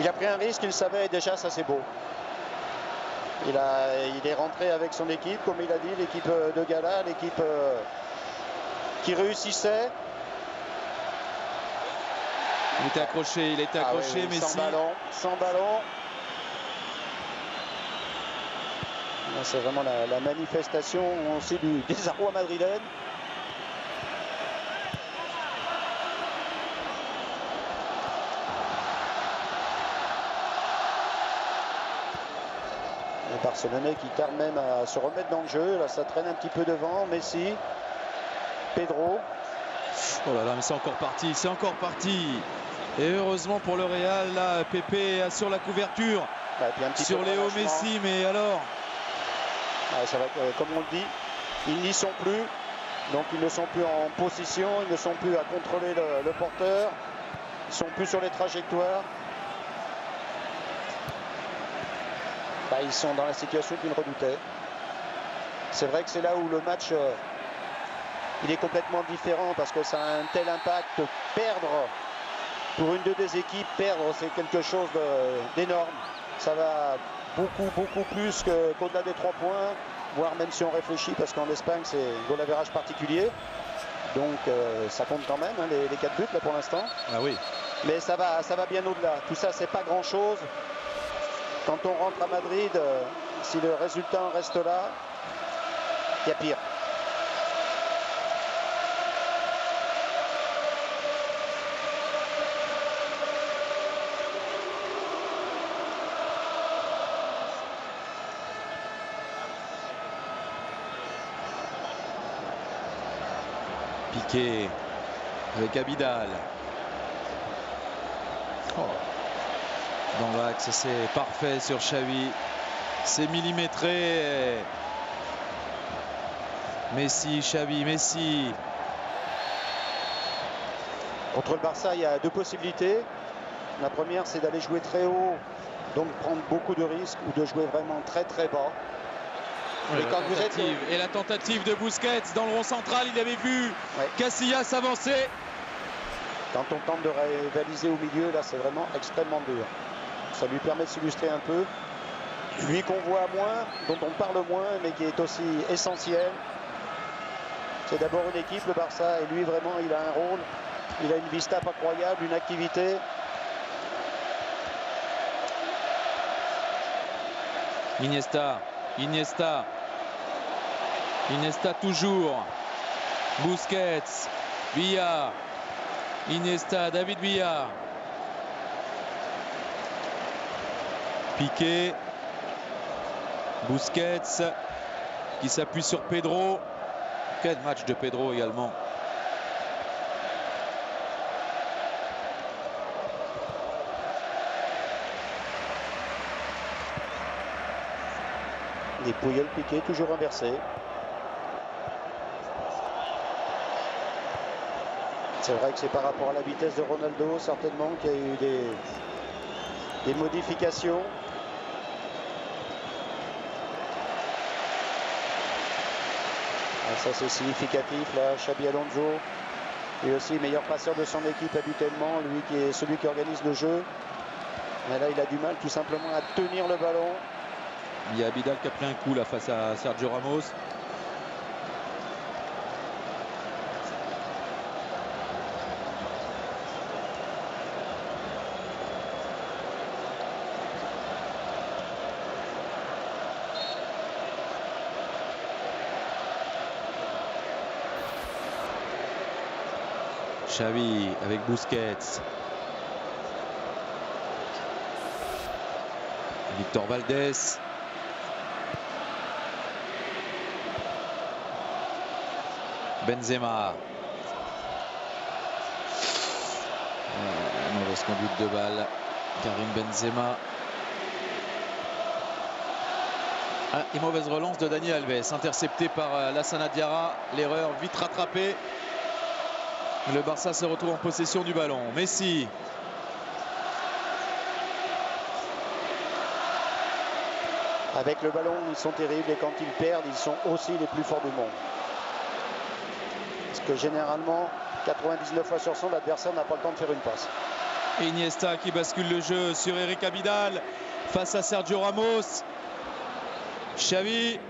Il a pris un risque, il savait, et déjà ça c'est beau. Il est rentré avec son équipe, comme il a dit, l'équipe de gala, l'équipe qui réussissait. Il était accroché, oui, Messi. Sans ballon. C'est vraiment la manifestation aussi du désarroi madrilène. Les Barcelonais qui tardent même à se remettre dans le jeu. Là, ça traîne un petit peu devant. Messi, Pedro. Oh là là, mais c'est encore parti. Et heureusement pour le Real, là, Pepe assure la couverture sur Léo Messi, mais alors ça va être, comme on le dit, ils n'y sont plus. Donc ils ne sont plus en position, ils ne sont plus à contrôler le porteur. Ils ne sont plus sur les trajectoires. Ils sont dans la situation qu'ils redoutaient. C'est vrai que c'est là où le match il est complètement différent parce que ça a un tel impact. Perdre pour une des équipes, c'est quelque chose d'énorme. Ça va beaucoup plus qu'au-delà des 3 points, voire même si on réfléchit, parce qu'en Espagne c'est un goal average particulier. Donc ça compte quand même, hein, les 4 buts là pour l'instant. Ah oui. Mais ça va bien au-delà. Tout ça c'est pas grand-chose. Quand on rentre à Madrid, si le résultat en reste là, il y a pire. Piqué avec Abidal. Oh. Dans l'axe, c'est parfait sur Xavi. C'est millimétré. Messi, Xavi, Messi. Contre le Barça, il y a 2 possibilités. La première, c'est d'aller jouer très haut, donc prendre beaucoup de risques, ou de jouer vraiment très bas. Ouais, et la tentative de Busquets dans le rond central, il avait vu Casillas avancer. Quand on tente de rivaliser au milieu, là, c'est vraiment extrêmement dur. Ça lui permet de s'illustrer un peu. Lui qu'on voit moins, dont on parle moins, mais qui est aussi essentiel. C'est d'abord une équipe, le Barça, et lui, vraiment, il a un rôle. Il a une vista incroyable, une activité. Iniesta toujours. Busquets, Villa, Iniesta, David Villa. Piqué, Busquets qui s'appuie sur Pedro. Quel match de Pedro également. Et Puyol, Piqué, toujours inversé. C'est vrai que c'est par rapport à la vitesse de Ronaldo, certainement, qu'il y a eu des modifications. Ah, ça c'est significatif là, Xabi Alonso est aussi meilleur passeur de son équipe habituellement, lui qui est celui qui organise le jeu. Mais là il a du mal tout simplement à tenir le ballon. Il y a Abidal qui a pris un coup là face à Sergio Ramos. Xavi avec Busquets. Victor Valdés. Benzema. Mauvaise conduite de balle. Karim Benzema. Et mauvaise relance de Dani Alves. Intercepté par Lassana Diarra. L'erreur vite rattrapée. Le Barça se retrouve en possession du ballon. Messi. Avec le ballon, ils sont terribles et quand ils perdent, ils sont aussi les plus forts du monde. Parce que généralement, 99 fois sur 100, l'adversaire n'a pas le temps de faire une passe. Iniesta qui bascule le jeu sur Eric Abidal face à Sergio Ramos. Xavi.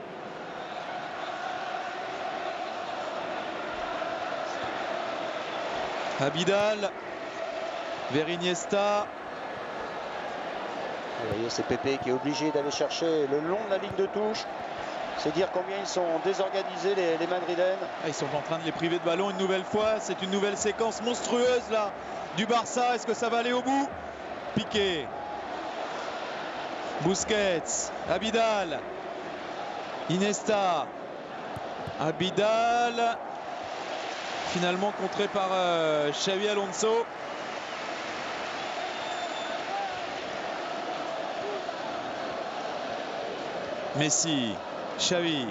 Abidal vers Iniesta. Vous voyez, c'est Pepe qui est obligé d'aller chercher le long de la ligne de touche. C'est dire combien ils sont désorganisés les Madrilènes. Ils sont en train de les priver de ballon une nouvelle fois. C'est une nouvelle séquence monstrueuse là du Barça. Est-ce que ça va aller au bout? Piqué. Busquets. Abidal. Iniesta. Abidal. Finalement contré par Xabi Alonso. Messi, Xavi,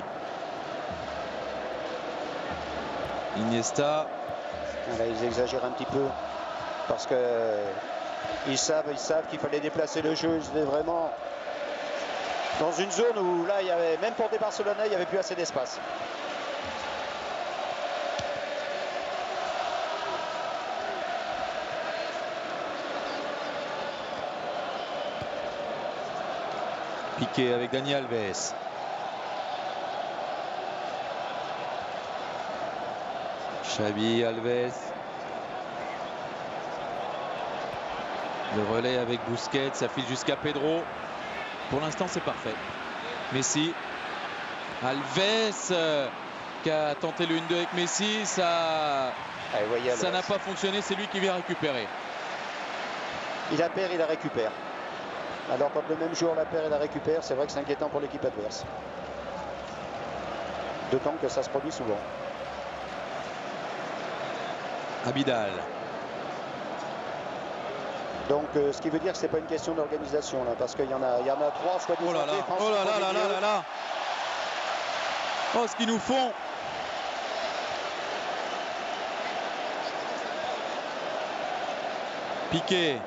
Iniesta. Là, ils exagèrent un petit peu parce que ils savent qu'il fallait déplacer le jeu. Ils étaient vraiment dans une zone où là, il y avait, même pour des Barcelonais, il n'y avait plus assez d'espace. Piqué avec Dani Alves. Xavi, Alves. Le relais avec Busquets, ça file jusqu'à Pedro. Pour l'instant, c'est parfait. Messi. Alves qui a tenté le 1-2 avec Messi. Ça n'a pas fonctionné. C'est lui qui vient récupérer. Il la perd, il la récupère. Alors quand le même joueur la perd et la récupère, c'est vrai que c'est inquiétant pour l'équipe adverse. D'autant que ça se produit souvent. Abidal. Donc ce qui veut dire que c'est pas une question d'organisation là, parce qu'il y en a trois soit Oh là là, oh là là là là là là. Oh ce qu'ils nous font. Piqué.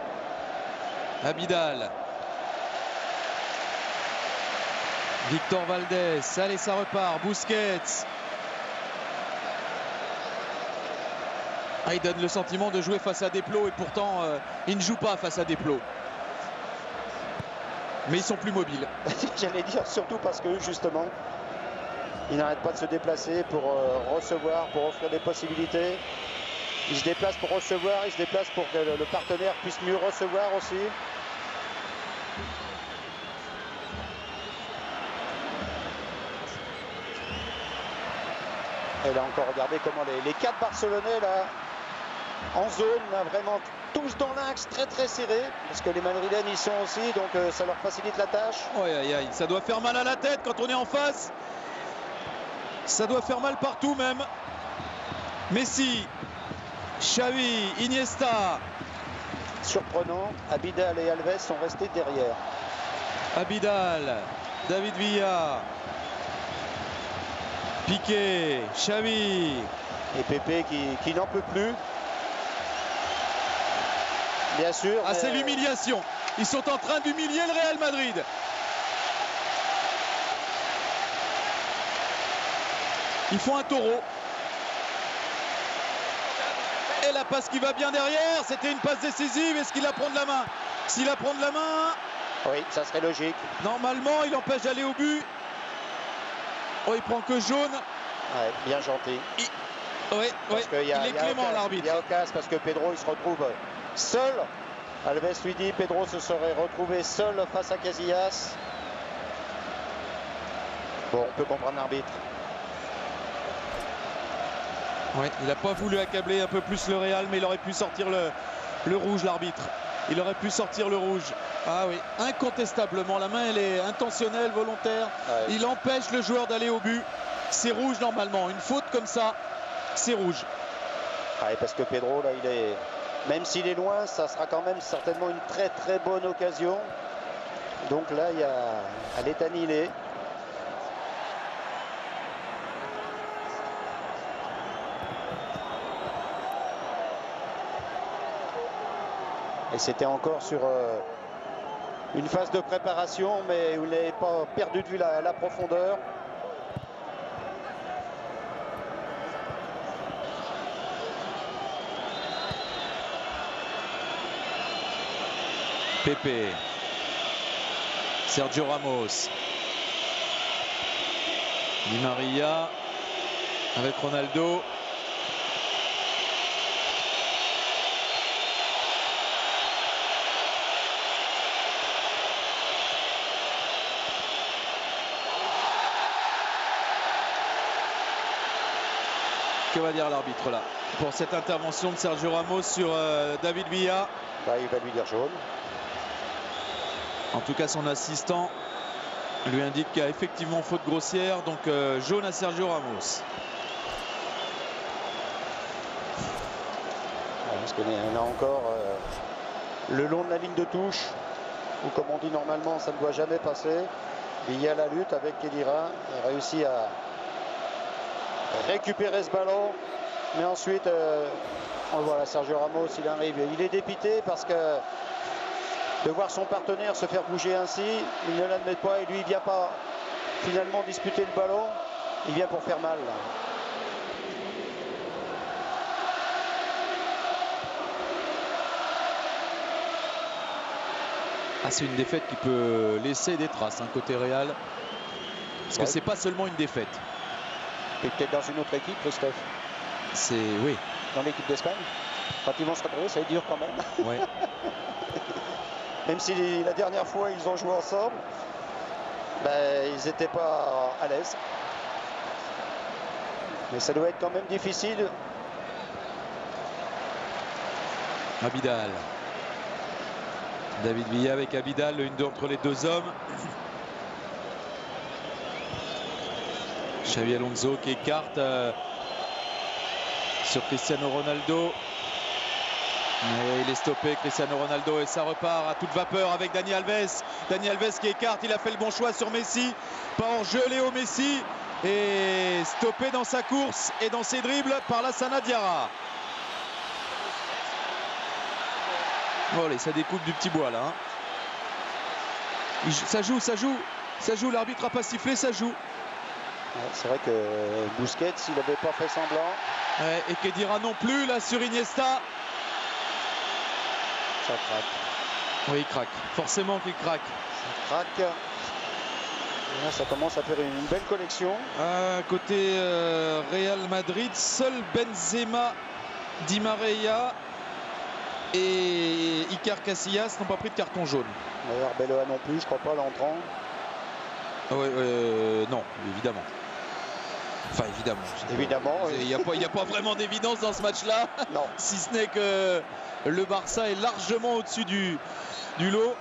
Abidal. Victor Valdés, allez ça repart, Busquets. Il donne le sentiment de jouer face à Desplos et pourtant il ne joue pas face à Desplos. Mais ils sont plus mobiles. J'allais dire surtout parce que justement, ils n'arrêtent pas de se déplacer pour recevoir, pour offrir des possibilités. Ils se déplacent pour recevoir, ils se déplacent pour que le partenaire puisse mieux recevoir aussi. Et là encore, regardez comment les quatre Barcelonais là, en zone, là, vraiment tous dans l'axe, très très serré, parce que les Madrilènes y sont aussi, donc ça leur facilite la tâche. Aïe aïe aïe, ça doit faire mal à la tête quand on est en face. Ça doit faire mal partout même. Messi, Xavi, Iniesta. Surprenant, Abidal et Alves sont restés derrière. Abidal, David Villa. Piqué, Xavi. Et Pepe qui n'en peut plus. Bien sûr. Ah, c'est l'humiliation. Ils sont en train d'humilier le Real Madrid. Ils font un taureau. Et la passe qui va bien derrière. C'était une passe décisive. Est-ce qu'il la prend de la main? S'il la prend de la main... Oui, ça serait logique. Normalement, il empêche d'aller au but. Oh, il prend que jaune. Ouais, bien gentil. Oui, il est clément, l'arbitre. Il y a occasion parce que Pedro, il se retrouve seul. Alves lui dit, Pedro se serait retrouvé seul face à Casillas. Bon, on peut comprendre l'arbitre. Oui, il n'a pas voulu accabler un peu plus le Real, mais il aurait pu sortir le rouge, l'arbitre. Il aurait pu sortir le rouge. Ah oui, incontestablement, la main elle est intentionnelle, volontaire. Ouais. Il empêche le joueur d'aller au but. C'est rouge normalement. Une faute comme ça, c'est rouge. Ouais, parce que Pedro, là, il est... Même s'il est loin, ça sera quand même certainement une très très bonne occasion. Donc là, elle est annihilée. Et c'était encore sur une phase de préparation, mais où il n'avait pas perdu de vue la profondeur. Pepe. Sergio Ramos. Di Maria avec Ronaldo. Que va dire l'arbitre là pour cette intervention de Sergio Ramos sur David Villa? Bah, il va lui dire jaune. En tout cas, son assistant lui indique qu'il y a effectivement faute grossière, donc jaune à Sergio Ramos. Parce qu'il y en a encore le long de la ligne de touche, où comme on dit normalement, ça ne doit jamais passer. Il y a la lutte avec Khedira. Il réussit à récupérer ce ballon, mais ensuite on le voit là, Sergio Ramos, il arrive, il est dépité parce que de voir son partenaire se faire bouger ainsi, il ne l'admet pas et lui il vient pas finalement disputer le ballon, il vient pour faire mal là. Ah, c'est une défaite qui peut laisser des traces, hein, côté Real, parce que c'est pas seulement une défaite. Et peut-être dans une autre équipe, Christophe. C'est oui. Dans l'équipe d'Espagne. Quand ils vont se retrouver, ça va être dur quand même. Ouais. Même si la dernière fois ils ont joué ensemble, ben, ils n'étaient pas à l'aise. Mais ça doit être quand même difficile. Abidal. David Villa avec Abidal, l'une d'entre les deux hommes. Xavi Alonso qui écarte sur Cristiano Ronaldo. Mais il est stoppé, Cristiano Ronaldo, et ça repart à toute vapeur avec Dani Alves. Dani Alves qui écarte, il a fait le bon choix sur Messi. Pas hors-jeu Léo Messi. Et stoppé dans sa course et dans ses dribbles par Lassana Diarra. Bon, allez, ça découpe du petit bois là. Hein. Ça joue, l'arbitre n'a pas sifflé, ça joue. C'est vrai que Busquets, s'il n'avait pas fait semblant. Ouais, et Khedira non plus, là, sur Iniesta. Ça craque. Oui, il craque. Forcément qu'il craque. Ça craque. Là, ça commence à faire une belle collection. Côté Real Madrid, seul Benzema, Di Maria et Iker Casillas n'ont pas pris de carton jaune. D'ailleurs, Belloa non plus, je crois pas, l'entrant. Non, évidemment. Enfin, évidemment. Évidemment. Il n'y a pas vraiment d'évidence dans ce match-là. Non. Si ce n'est que le Barça est largement au-dessus du lot.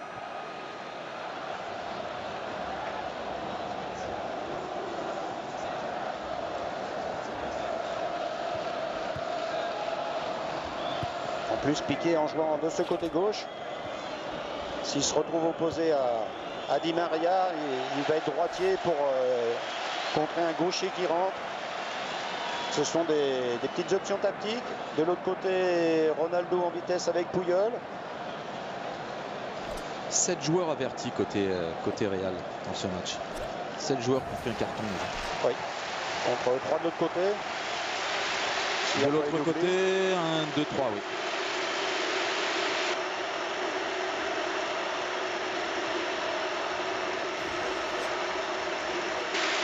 En plus, Piqué en jouant de ce côté gauche, s'il se retrouve opposé à Di Maria, il va être droitier pour contrer un gaucher qui rentre. Ce sont des petites options tactiques. De l'autre côté, Ronaldo en vitesse avec Puyol. 7 joueurs avertis côté Real dans ce match. 7 joueurs qui ont pris un carton. Oui. Contre 3 de l'autre côté. De l'autre côté, 1, 2, 3, oui.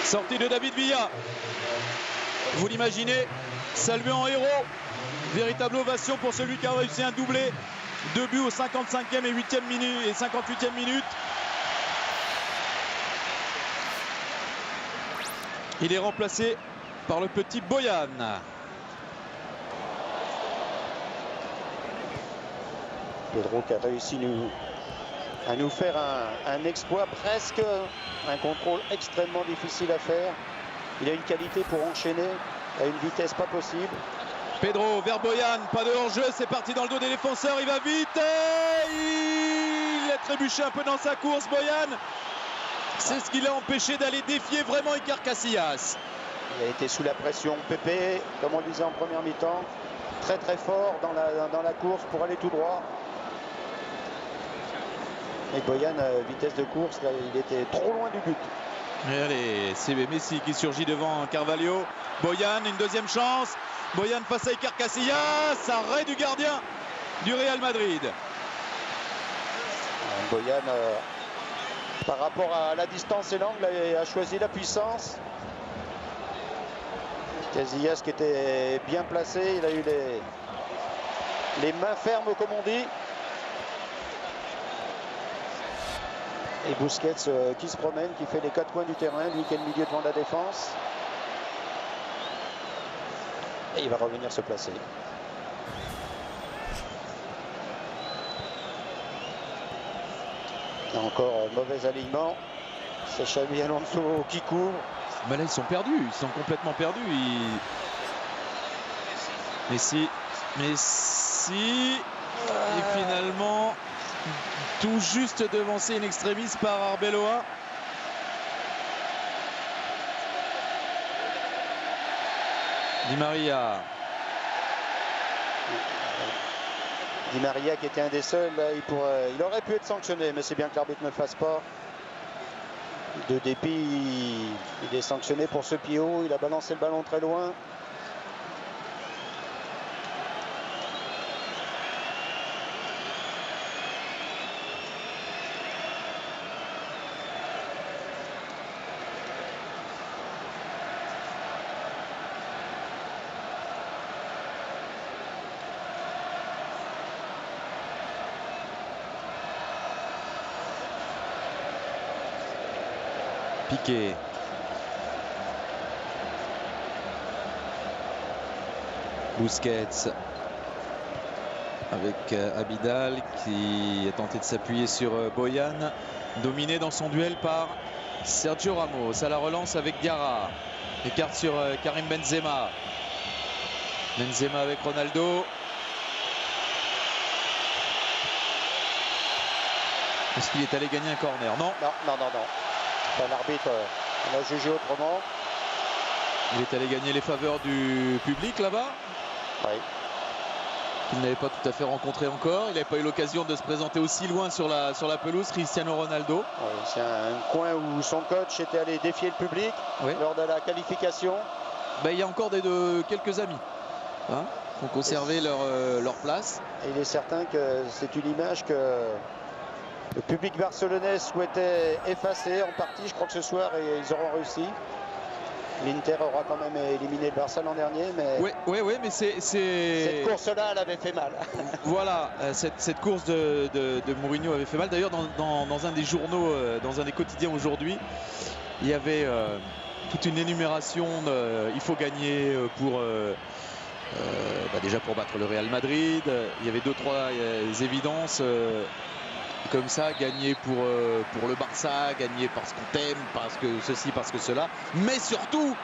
Sortie de David Villa. Vous l'imaginez, salué en héros. Véritable ovation pour celui qui a réussi un doublé. 2 buts au 55e et 8e minute et 58e minute. Il est remplacé par le petit Boyan. Pedro qui a réussi à nous faire un exploit, presque un contrôle extrêmement difficile à faire. Il a une qualité pour enchaîner à une vitesse pas possible. Pedro vers Boyan, pas de hors-jeu, c'est parti dans le dos des défenseurs, il va vite et il a trébuché un peu dans sa course, Boyan. C'est ce qui l'a empêché d'aller défier vraiment Iker Casillas. Il a été sous la pression, Pépé, comme on le disait en première mi-temps, très très fort dans la course pour aller tout droit. Et Boyan, vitesse de course, là, il était trop loin du but. Et allez, c'est Messi qui surgit devant Carvalho. Boyan, une deuxième chance. Boyan face à Iker Casillas, arrêt du gardien du Real Madrid. Boyan, par rapport à la distance et l'angle, a choisi la puissance. Casillas qui était bien placé, il a eu les mains fermes comme on dit. Et Busquets qui se promène, qui fait les 4 coins du terrain, lui qui est le milieu devant la défense. Et il va revenir se placer. Et encore mauvais alignement. C'est Xabi Alonso qui court. Mais là ils sont perdus, ils sont complètement perdus. Messi. Et finalement tout juste devancé in extremis par Arbeloa. Di Maria. Di Maria qui était un des seuls, là, il aurait pu être sanctionné, mais c'est bien que l'arbitre ne le fasse pas. De dépit, il est sanctionné pour ce pied haut, il a balancé le ballon très loin. Piqué. Busquets avec Abidal qui a tenté de s'appuyer sur Boyan, dominé dans son duel par Sergio Ramos. À la relance avec Diarra, écarte sur Karim Benzema. Benzema avec Ronaldo. Est-ce qu'il est allé gagner un corner? Non. Non. L'arbitre a jugé autrement. Il est allé gagner les faveurs du public là-bas. Oui. Il n'avait pas tout à fait rencontré encore. Il n'avait pas eu l'occasion de se présenter aussi loin sur la pelouse, Cristiano Ronaldo. Oui, c'est un coin où son coach était allé défier le public lors de la qualification. Il y a encore quelques amis qui ont conservé leur place. Et il est certain que c'est une image que le public barcelonais souhaitait effacer en partie. Je crois que ce soir, ils auront réussi. L'Inter aura quand même éliminé le Barça l'an dernier. Mais oui, mais c'est... Cette course-là, elle avait fait mal. Voilà, cette course de Mourinho avait fait mal. D'ailleurs, dans un des journaux, dans un des quotidiens aujourd'hui, il y avait toute une énumération. Il faut gagner pour... déjà pour battre le Real Madrid. Il y avait 2-3 évidences... comme ça, gagner pour le Barça, gagner parce qu'on t'aime, parce que ceci, parce que cela. Mais surtout,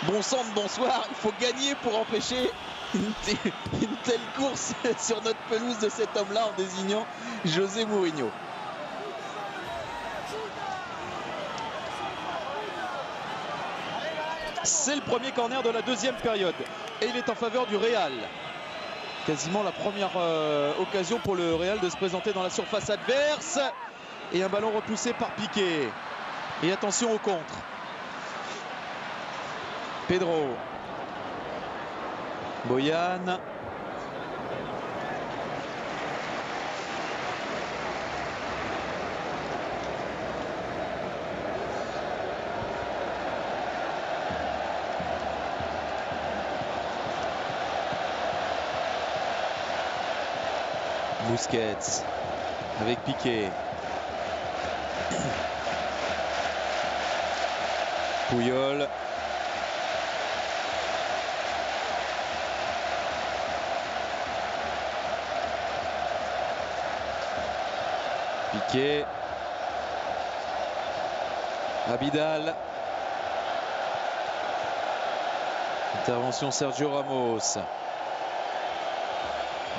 bon sang de bonsoir, il faut gagner pour empêcher une telle course sur notre pelouse de cet homme-là en désignant José Mourinho. C'est le premier corner de la deuxième période et il est en faveur du Real. Quasiment la première occasion pour le Real de se présenter dans la surface adverse. Et un ballon repoussé par Piqué. Et attention au contre. Pedro. Boyan. Busquets avec Piqué. Puyol. Piqué. Abidal. Intervention Sergio Ramos.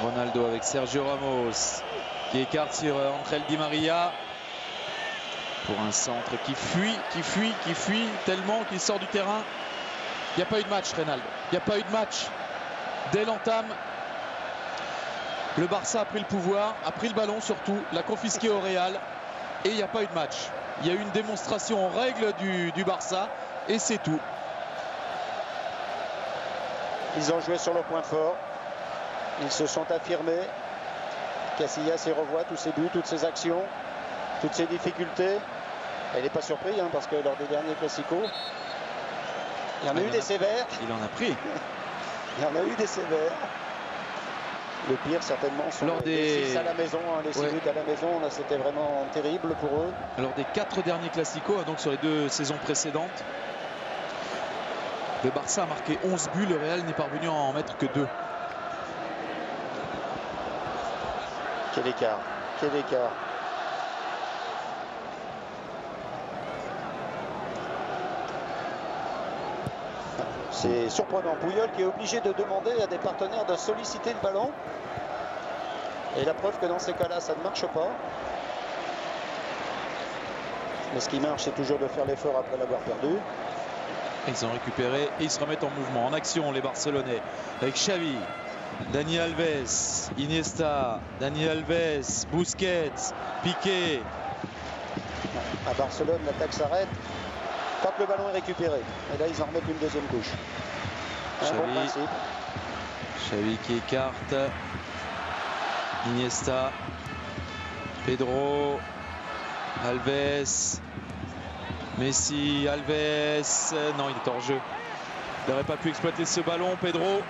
Ronaldo avec Sergio Ramos qui écarte sur Ángel Di Maria pour un centre qui fuit tellement qu'il sort du terrain. Il n'y a pas eu de match, Reynald. Il n'y a pas eu de match. Dès l'entame, le Barça a pris le pouvoir, a pris le ballon surtout, l'a confisqué au Real et il n'y a pas eu de match. Il y a eu une démonstration en règle du Barça et c'est tout. Ils ont joué sur leur point fort. Ils se sont affirmés. Casillas y revoit tous ses buts, toutes ses actions, toutes ses difficultés. Elle n'est pas surpris parce que lors des derniers classicos, il y en a eu des sévères. Il en a pris. Il y en a eu des sévères. Le pire certainement sont les 6 à la maison, les 6 buts à la maison. Là c'était vraiment terrible pour eux. Alors des 4 derniers classicos, donc sur les 2 saisons précédentes, le Barça a marqué 11 buts, le Real n'est parvenu à en mettre que 2. Quel écart, quel écart. C'est surprenant. Puyol qui est obligé de demander à des partenaires de solliciter le ballon. Et la preuve que dans ces cas-là, ça ne marche pas. Mais ce qui marche, c'est toujours de faire l'effort après l'avoir perdu. Ils ont récupéré et ils se remettent en mouvement, en action, les Barcelonais. Avec Xavi, Dani Alves, Iniesta, Dani Alves, Busquets, Piqué. À Barcelone, l'attaque s'arrête quand le ballon est récupéré. Et là, ils en remettent une deuxième couche. Un bon principe. Xavi qui écarte. Iniesta. Pedro. Alves. Messi. Alves. Non, il est hors jeu. Il n'aurait pas pu exploiter ce ballon, Pedro.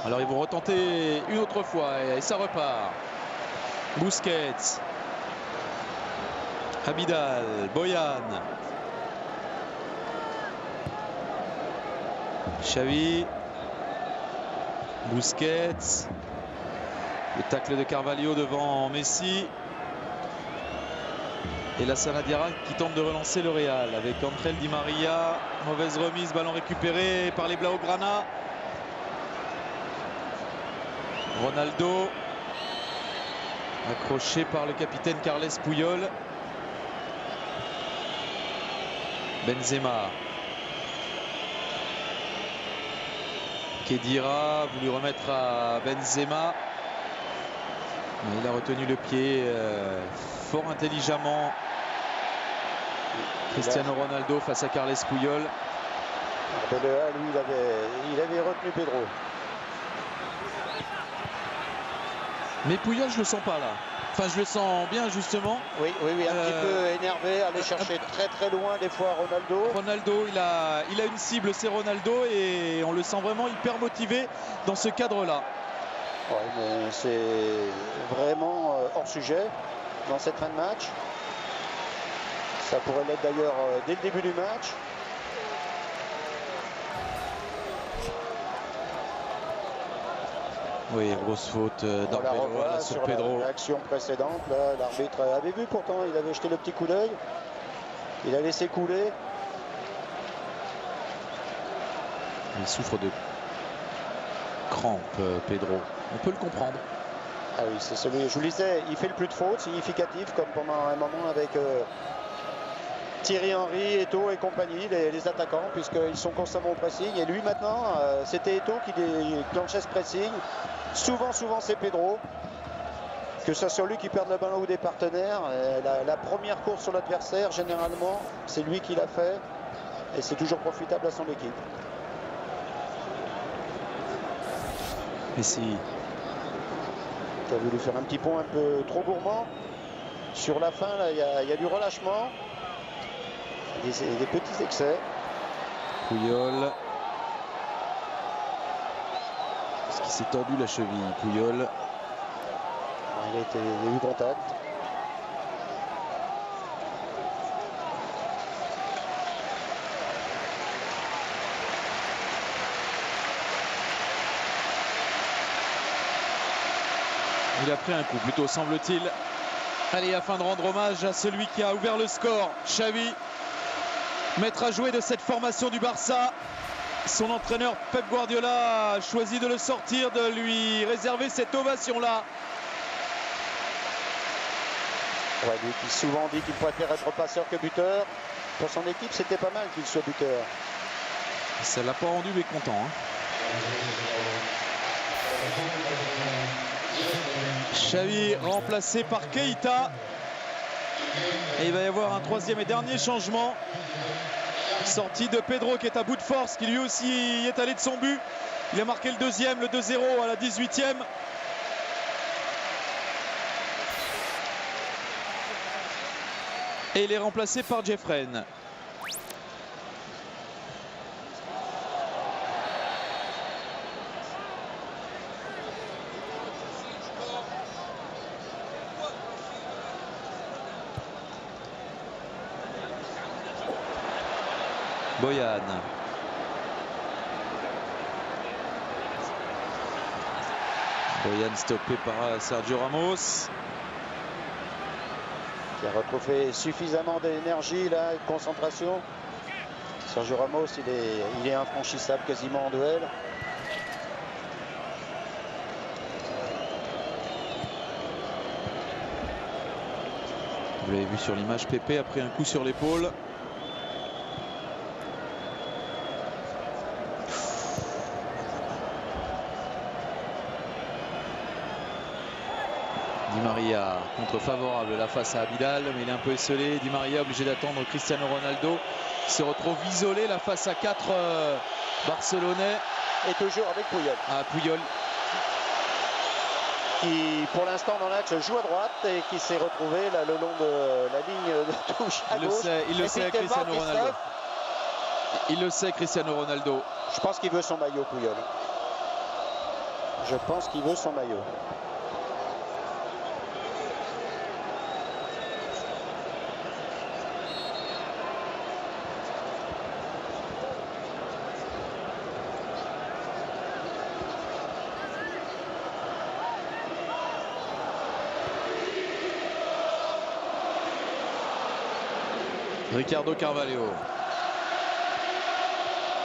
Alors, ils vont retenter une autre fois et ça repart. Busquets. Abidal, Boyan, Xavi, Busquets, le tacle de Carvalho devant Messi et la Sanadiara qui tente de relancer le Real avec Ángel Di Maria, mauvaise remise, ballon récupéré par les Blaugrana. Ronaldo, accroché par le capitaine Carles Puyol. Benzema. Khedira voulu remettre à Benzema. Mais il a retenu le pied fort intelligemment. Cristiano Ronaldo face à Carles Puyol. Arbeloa, lui, il avait retenu Pedro. Mais Puyol, je le sens pas là. Enfin, je le sens bien justement. Oui, un petit peu énervé, aller chercher très loin des fois Ronaldo. Ronaldo, il a une cible, c'est Ronaldo, et on le sent vraiment hyper motivé dans ce cadre-là. Ouais, mais c'est vraiment hors sujet dans cette fin de match. Ça pourrait l'être d'ailleurs dès le début du match. Oui, grosse faute d'Arbeloa sur Pedro. L'action précédente, l'arbitre avait vu pourtant, il avait jeté le petit coup d'œil. Il a laissé couler. Il souffre de crampes, Pedro. On peut le comprendre. Ah oui, c'est celui, je vous le disais, il fait le plus de fautes significatives, comme pendant un moment avec Thierry Henry, Eto'o et compagnie, les attaquants, puisqu'ils sont constamment au pressing. Et lui maintenant, c'était Eto'o qui déclenchait ce pressing. Souvent c'est Pedro. Que ce soit lui qui perde le ballon ou des partenaires, la première course sur l'adversaire, généralement, c'est lui qui l'a fait. Et c'est toujours profitable à son équipe. Messi. Qui a voulu faire un petit pont un peu trop gourmand. Sur la fin, il y a du relâchement. Des petits excès. Puyol. Est-ce qu'il s'est tordu la cheville, Puyol? Il a eu contact. Il a pris un coup, plutôt semble-t-il. Allez, afin de rendre hommage à celui qui a ouvert le score, Xavi, maître à jouer de cette formation du Barça. Son entraîneur Pep Guardiola a choisi de le sortir, de lui réserver cette ovation-là. Ouais, lui qui souvent dit qu'il préfère être passeur que buteur. Pour son équipe, c'était pas mal qu'il soit buteur. Ça l'a pas rendu mécontent. Xavi remplacé par Keita. Et il va y avoir un troisième et dernier changement. Sortie de Pedro qui est à bout de force, qui lui aussi est allé de son but. Il a marqué le deuxième, le 2-0 à la 18e. Et il est remplacé par Jeffren. Boyan. Boyan stoppé par Sergio Ramos. Qui a retrouvé suffisamment d'énergie là, et de concentration. Sergio Ramos, il est infranchissable quasiment en duel. Vous l'avez vu sur l'image, Pepe a pris un coup sur l'épaule. Di Maria contre favorable là face à Abidal, mais il est un peu esselé. Di Maria obligé d'attendre Cristiano Ronaldo qui se retrouve isolé là face à 4 Barcelonais. Et toujours avec Puyol. Ah, Puyol. Qui pour l'instant dans l'axe joue à droite et qui s'est retrouvé là, le long de la ligne de touche à gauche. Il le sait Cristiano Ronaldo. Il le sait Cristiano Ronaldo. Je pense qu'il veut son maillot, Puyol. Je pense qu'il veut son maillot. Ricardo Carvalho.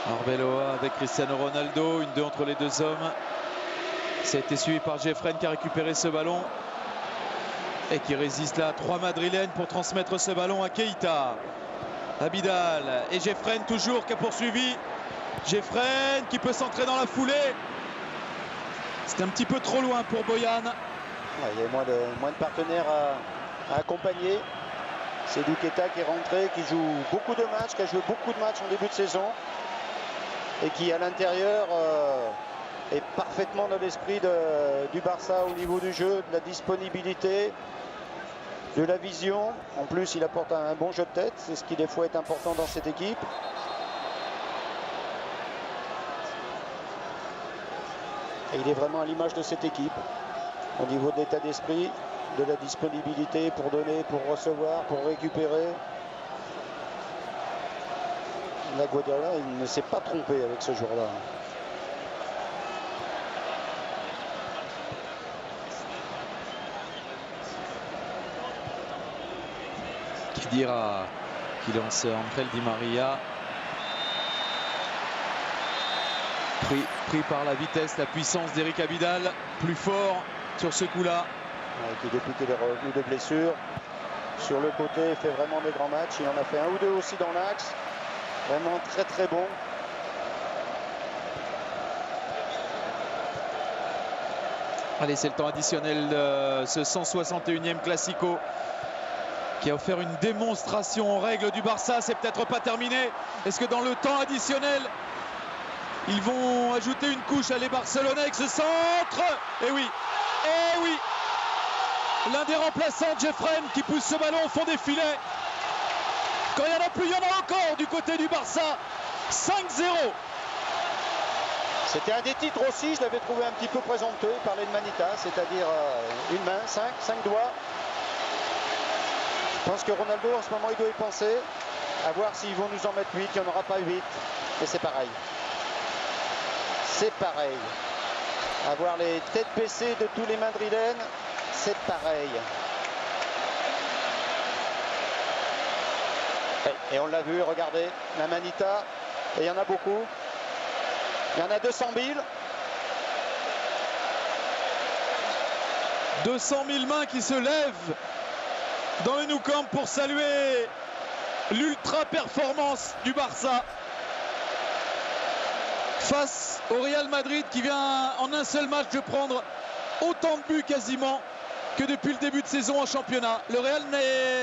Arbeloa avec Cristiano Ronaldo. 1-2 entre les deux hommes. Ça a été suivi par Jeffren qui a récupéré ce ballon. Et qui résiste là. 3 Madrilènes pour transmettre ce ballon à Keita. Abidal. Et Jeffren toujours qui a poursuivi. Jeffren qui peut s'entrer dans la foulée. C'est un petit peu trop loin pour Boyan. Ouais, il y a moins de partenaires à accompagner. C'est Keita qui est rentré, qui joue beaucoup de matchs, qui a joué beaucoup de matchs en début de saison et qui à l'intérieur est parfaitement dans l'esprit du Barça au niveau du jeu, de la disponibilité, de la vision. En plus, il apporte un bon jeu de tête, c'est ce qui des fois est important dans cette équipe. Et il est vraiment à l'image de cette équipe au niveau de l'état d'esprit, de la disponibilité pour donner, pour recevoir, pour récupérer. La Guardiola, il ne s'est pas trompé avec ce joueur-là. Khedira qui lance entre elle Di Maria. Pris par la vitesse, la puissance d'Eric Abidal, plus fort sur ce coup-là. Qui depuis qu'il est revenu de blessure, sur le côté, il fait vraiment des grands matchs. Il en a fait un ou deux aussi dans l'axe. Vraiment très très bon. Allez, c'est le temps additionnel de ce 161e Classico qui a offert une démonstration en règle du Barça. C'est peut-être pas terminé. Est-ce que dans le temps additionnel, ils vont ajouter une couche à les Barcelonais avec ce centre? Eh oui, eh oui. L'un des remplaçants, Jeffren, qui pousse ce ballon au fond des filets. Quand il n'y en a plus, il y en a encore du côté du Barça. 5-0. C'était un des titres aussi, je l'avais trouvé un petit peu présomptueux. Il parlait de Manita, c'est-à-dire une main, 5 doigts. Je pense que Ronaldo, en ce moment, il doit y penser. À voir s'ils vont nous en mettre 8, il n'y en aura pas 8. Et c'est pareil. C'est pareil. À voir les têtes baissées de tous les Madrilènes, c'est pareil. Et on l'a vu, regardez, la Manita, et il y en a beaucoup. Il y en a 200 000. 200 000 mains qui se lèvent dans le Nou Camp pour saluer l'ultra performance du Barça face au Real Madrid qui vient en un seul match de prendre autant de buts quasiment que depuis le début de saison en championnat. Le Real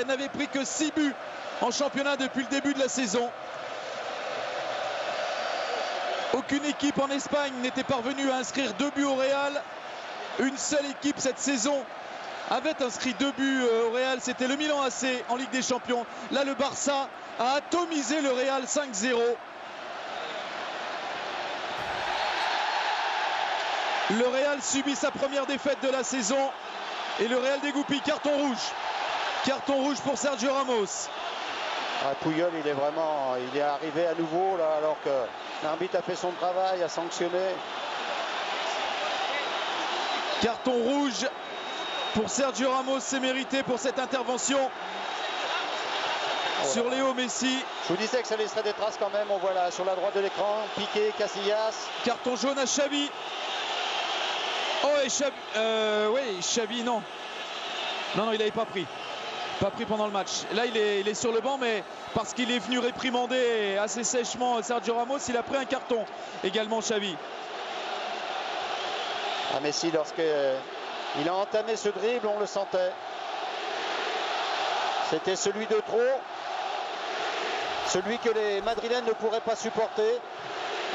n'avait pris que 6 buts en championnat depuis le début de la saison. Aucune équipe en Espagne n'était parvenue à inscrire 2 buts au Real. Une seule équipe cette saison avait inscrit 2 buts au Real, c'était le Milan AC en Ligue des Champions. Là, le Barça a atomisé le Real 5-0. Le Real subit sa première défaite de la saison et le Real dégoupille. Carton rouge. Carton rouge pour Sergio Ramos. Puyol, il est arrivé à nouveau là, alors que l'arbitre a fait son travail, a sanctionné. Carton rouge pour Sergio Ramos, c'est mérité pour cette intervention sur Léo Messi. Je vous disais que ça laisserait des traces quand même. On voit là sur la droite de l'écran, Piqué, Casillas. Carton jaune à Xavi. Oh, et Xavi, oui, Xavi, non. Non, il n'avait pas pris. Pas pris pendant le match. Là, il est sur le banc, mais parce qu'il est venu réprimander assez sèchement Sergio Ramos, il a pris un carton. Également Xavi. Messi, lorsqu'il a entamé ce dribble, on le sentait. C'était celui de trop. Celui que les Madrilènes ne pourraient pas supporter.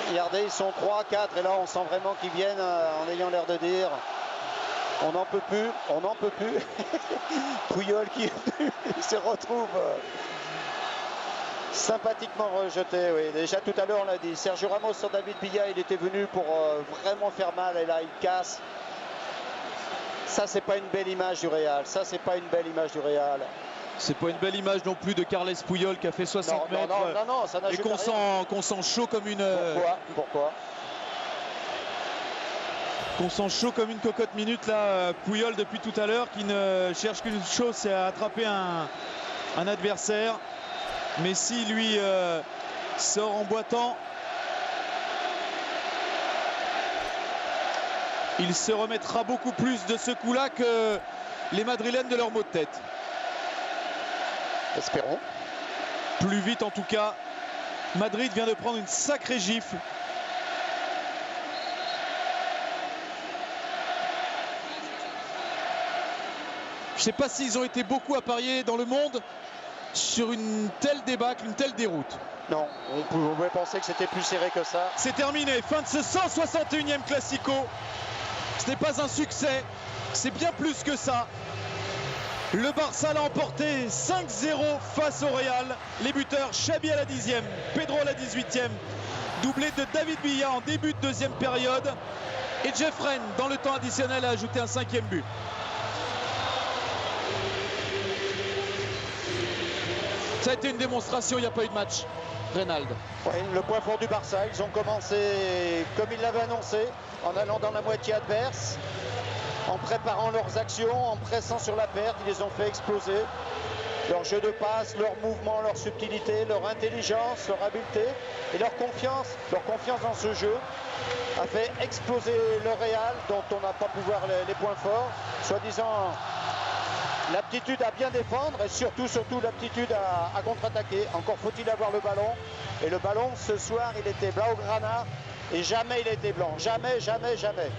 Regardez, ils sont 3, 4, et là, on sent vraiment qu'ils viennent en ayant l'air de dire... On n'en peut plus, on n'en peut plus. Puyol qui se retrouve sympathiquement rejeté. Oui. Déjà tout à l'heure, on l'a dit, Sergio Ramos sur David Villa, il était venu pour vraiment faire mal, et là, il casse. Ça, c'est pas une belle image du Real. Ça, c'est pas une belle image du Real. C'est pas une belle image non plus de Carles Puyol qui a fait 60 mètres. Non, ça n'a et qu'on sent chaud comme une... Pourquoi Qu'on sent chaud comme une cocotte minute là, Puyol depuis tout à l'heure, qui ne cherche qu'une chose, c'est à attraper un adversaire. Messi lui sort en boitant. Il se remettra beaucoup plus de ce coup-là que les Madrilènes de leur mot de tête. Espérons. Plus vite en tout cas. Madrid vient de prendre une sacrée gifle. Je ne sais pas s'ils ont été beaucoup à parier dans le monde sur une telle débâcle, une telle déroute. Non, on pouvait penser que c'était plus serré que ça. C'est terminé, fin de ce 161e Classico. Ce n'est pas un succès, c'est bien plus que ça. Le Barça l'a emporté 5-0 face au Real. Les buteurs, Xavi à la 10e, Pedro à la 18e. Doublé de David Villa en début de deuxième période. Et Jeffren, dans le temps additionnel, a ajouté un 5e but. Ça a été une démonstration, il n'y a pas eu de match. Reynald. Oui, le point fort du Barça, ils ont commencé comme ils l'avaient annoncé, en allant dans la moitié adverse, en préparant leurs actions, en pressant sur la perte, ils les ont fait exploser. Leur jeu de passe, leur mouvement, leur subtilité, leur intelligence, leur habileté et leur confiance dans ce jeu a fait exploser le Real, dont on n'a pas pu voir les points forts, soi-disant l'aptitude à bien défendre et surtout l'aptitude à contre-attaquer. Encore faut-il avoir le ballon. Et le ballon, ce soir, il était blaugrana et jamais il était blanc. Jamais, jamais, jamais.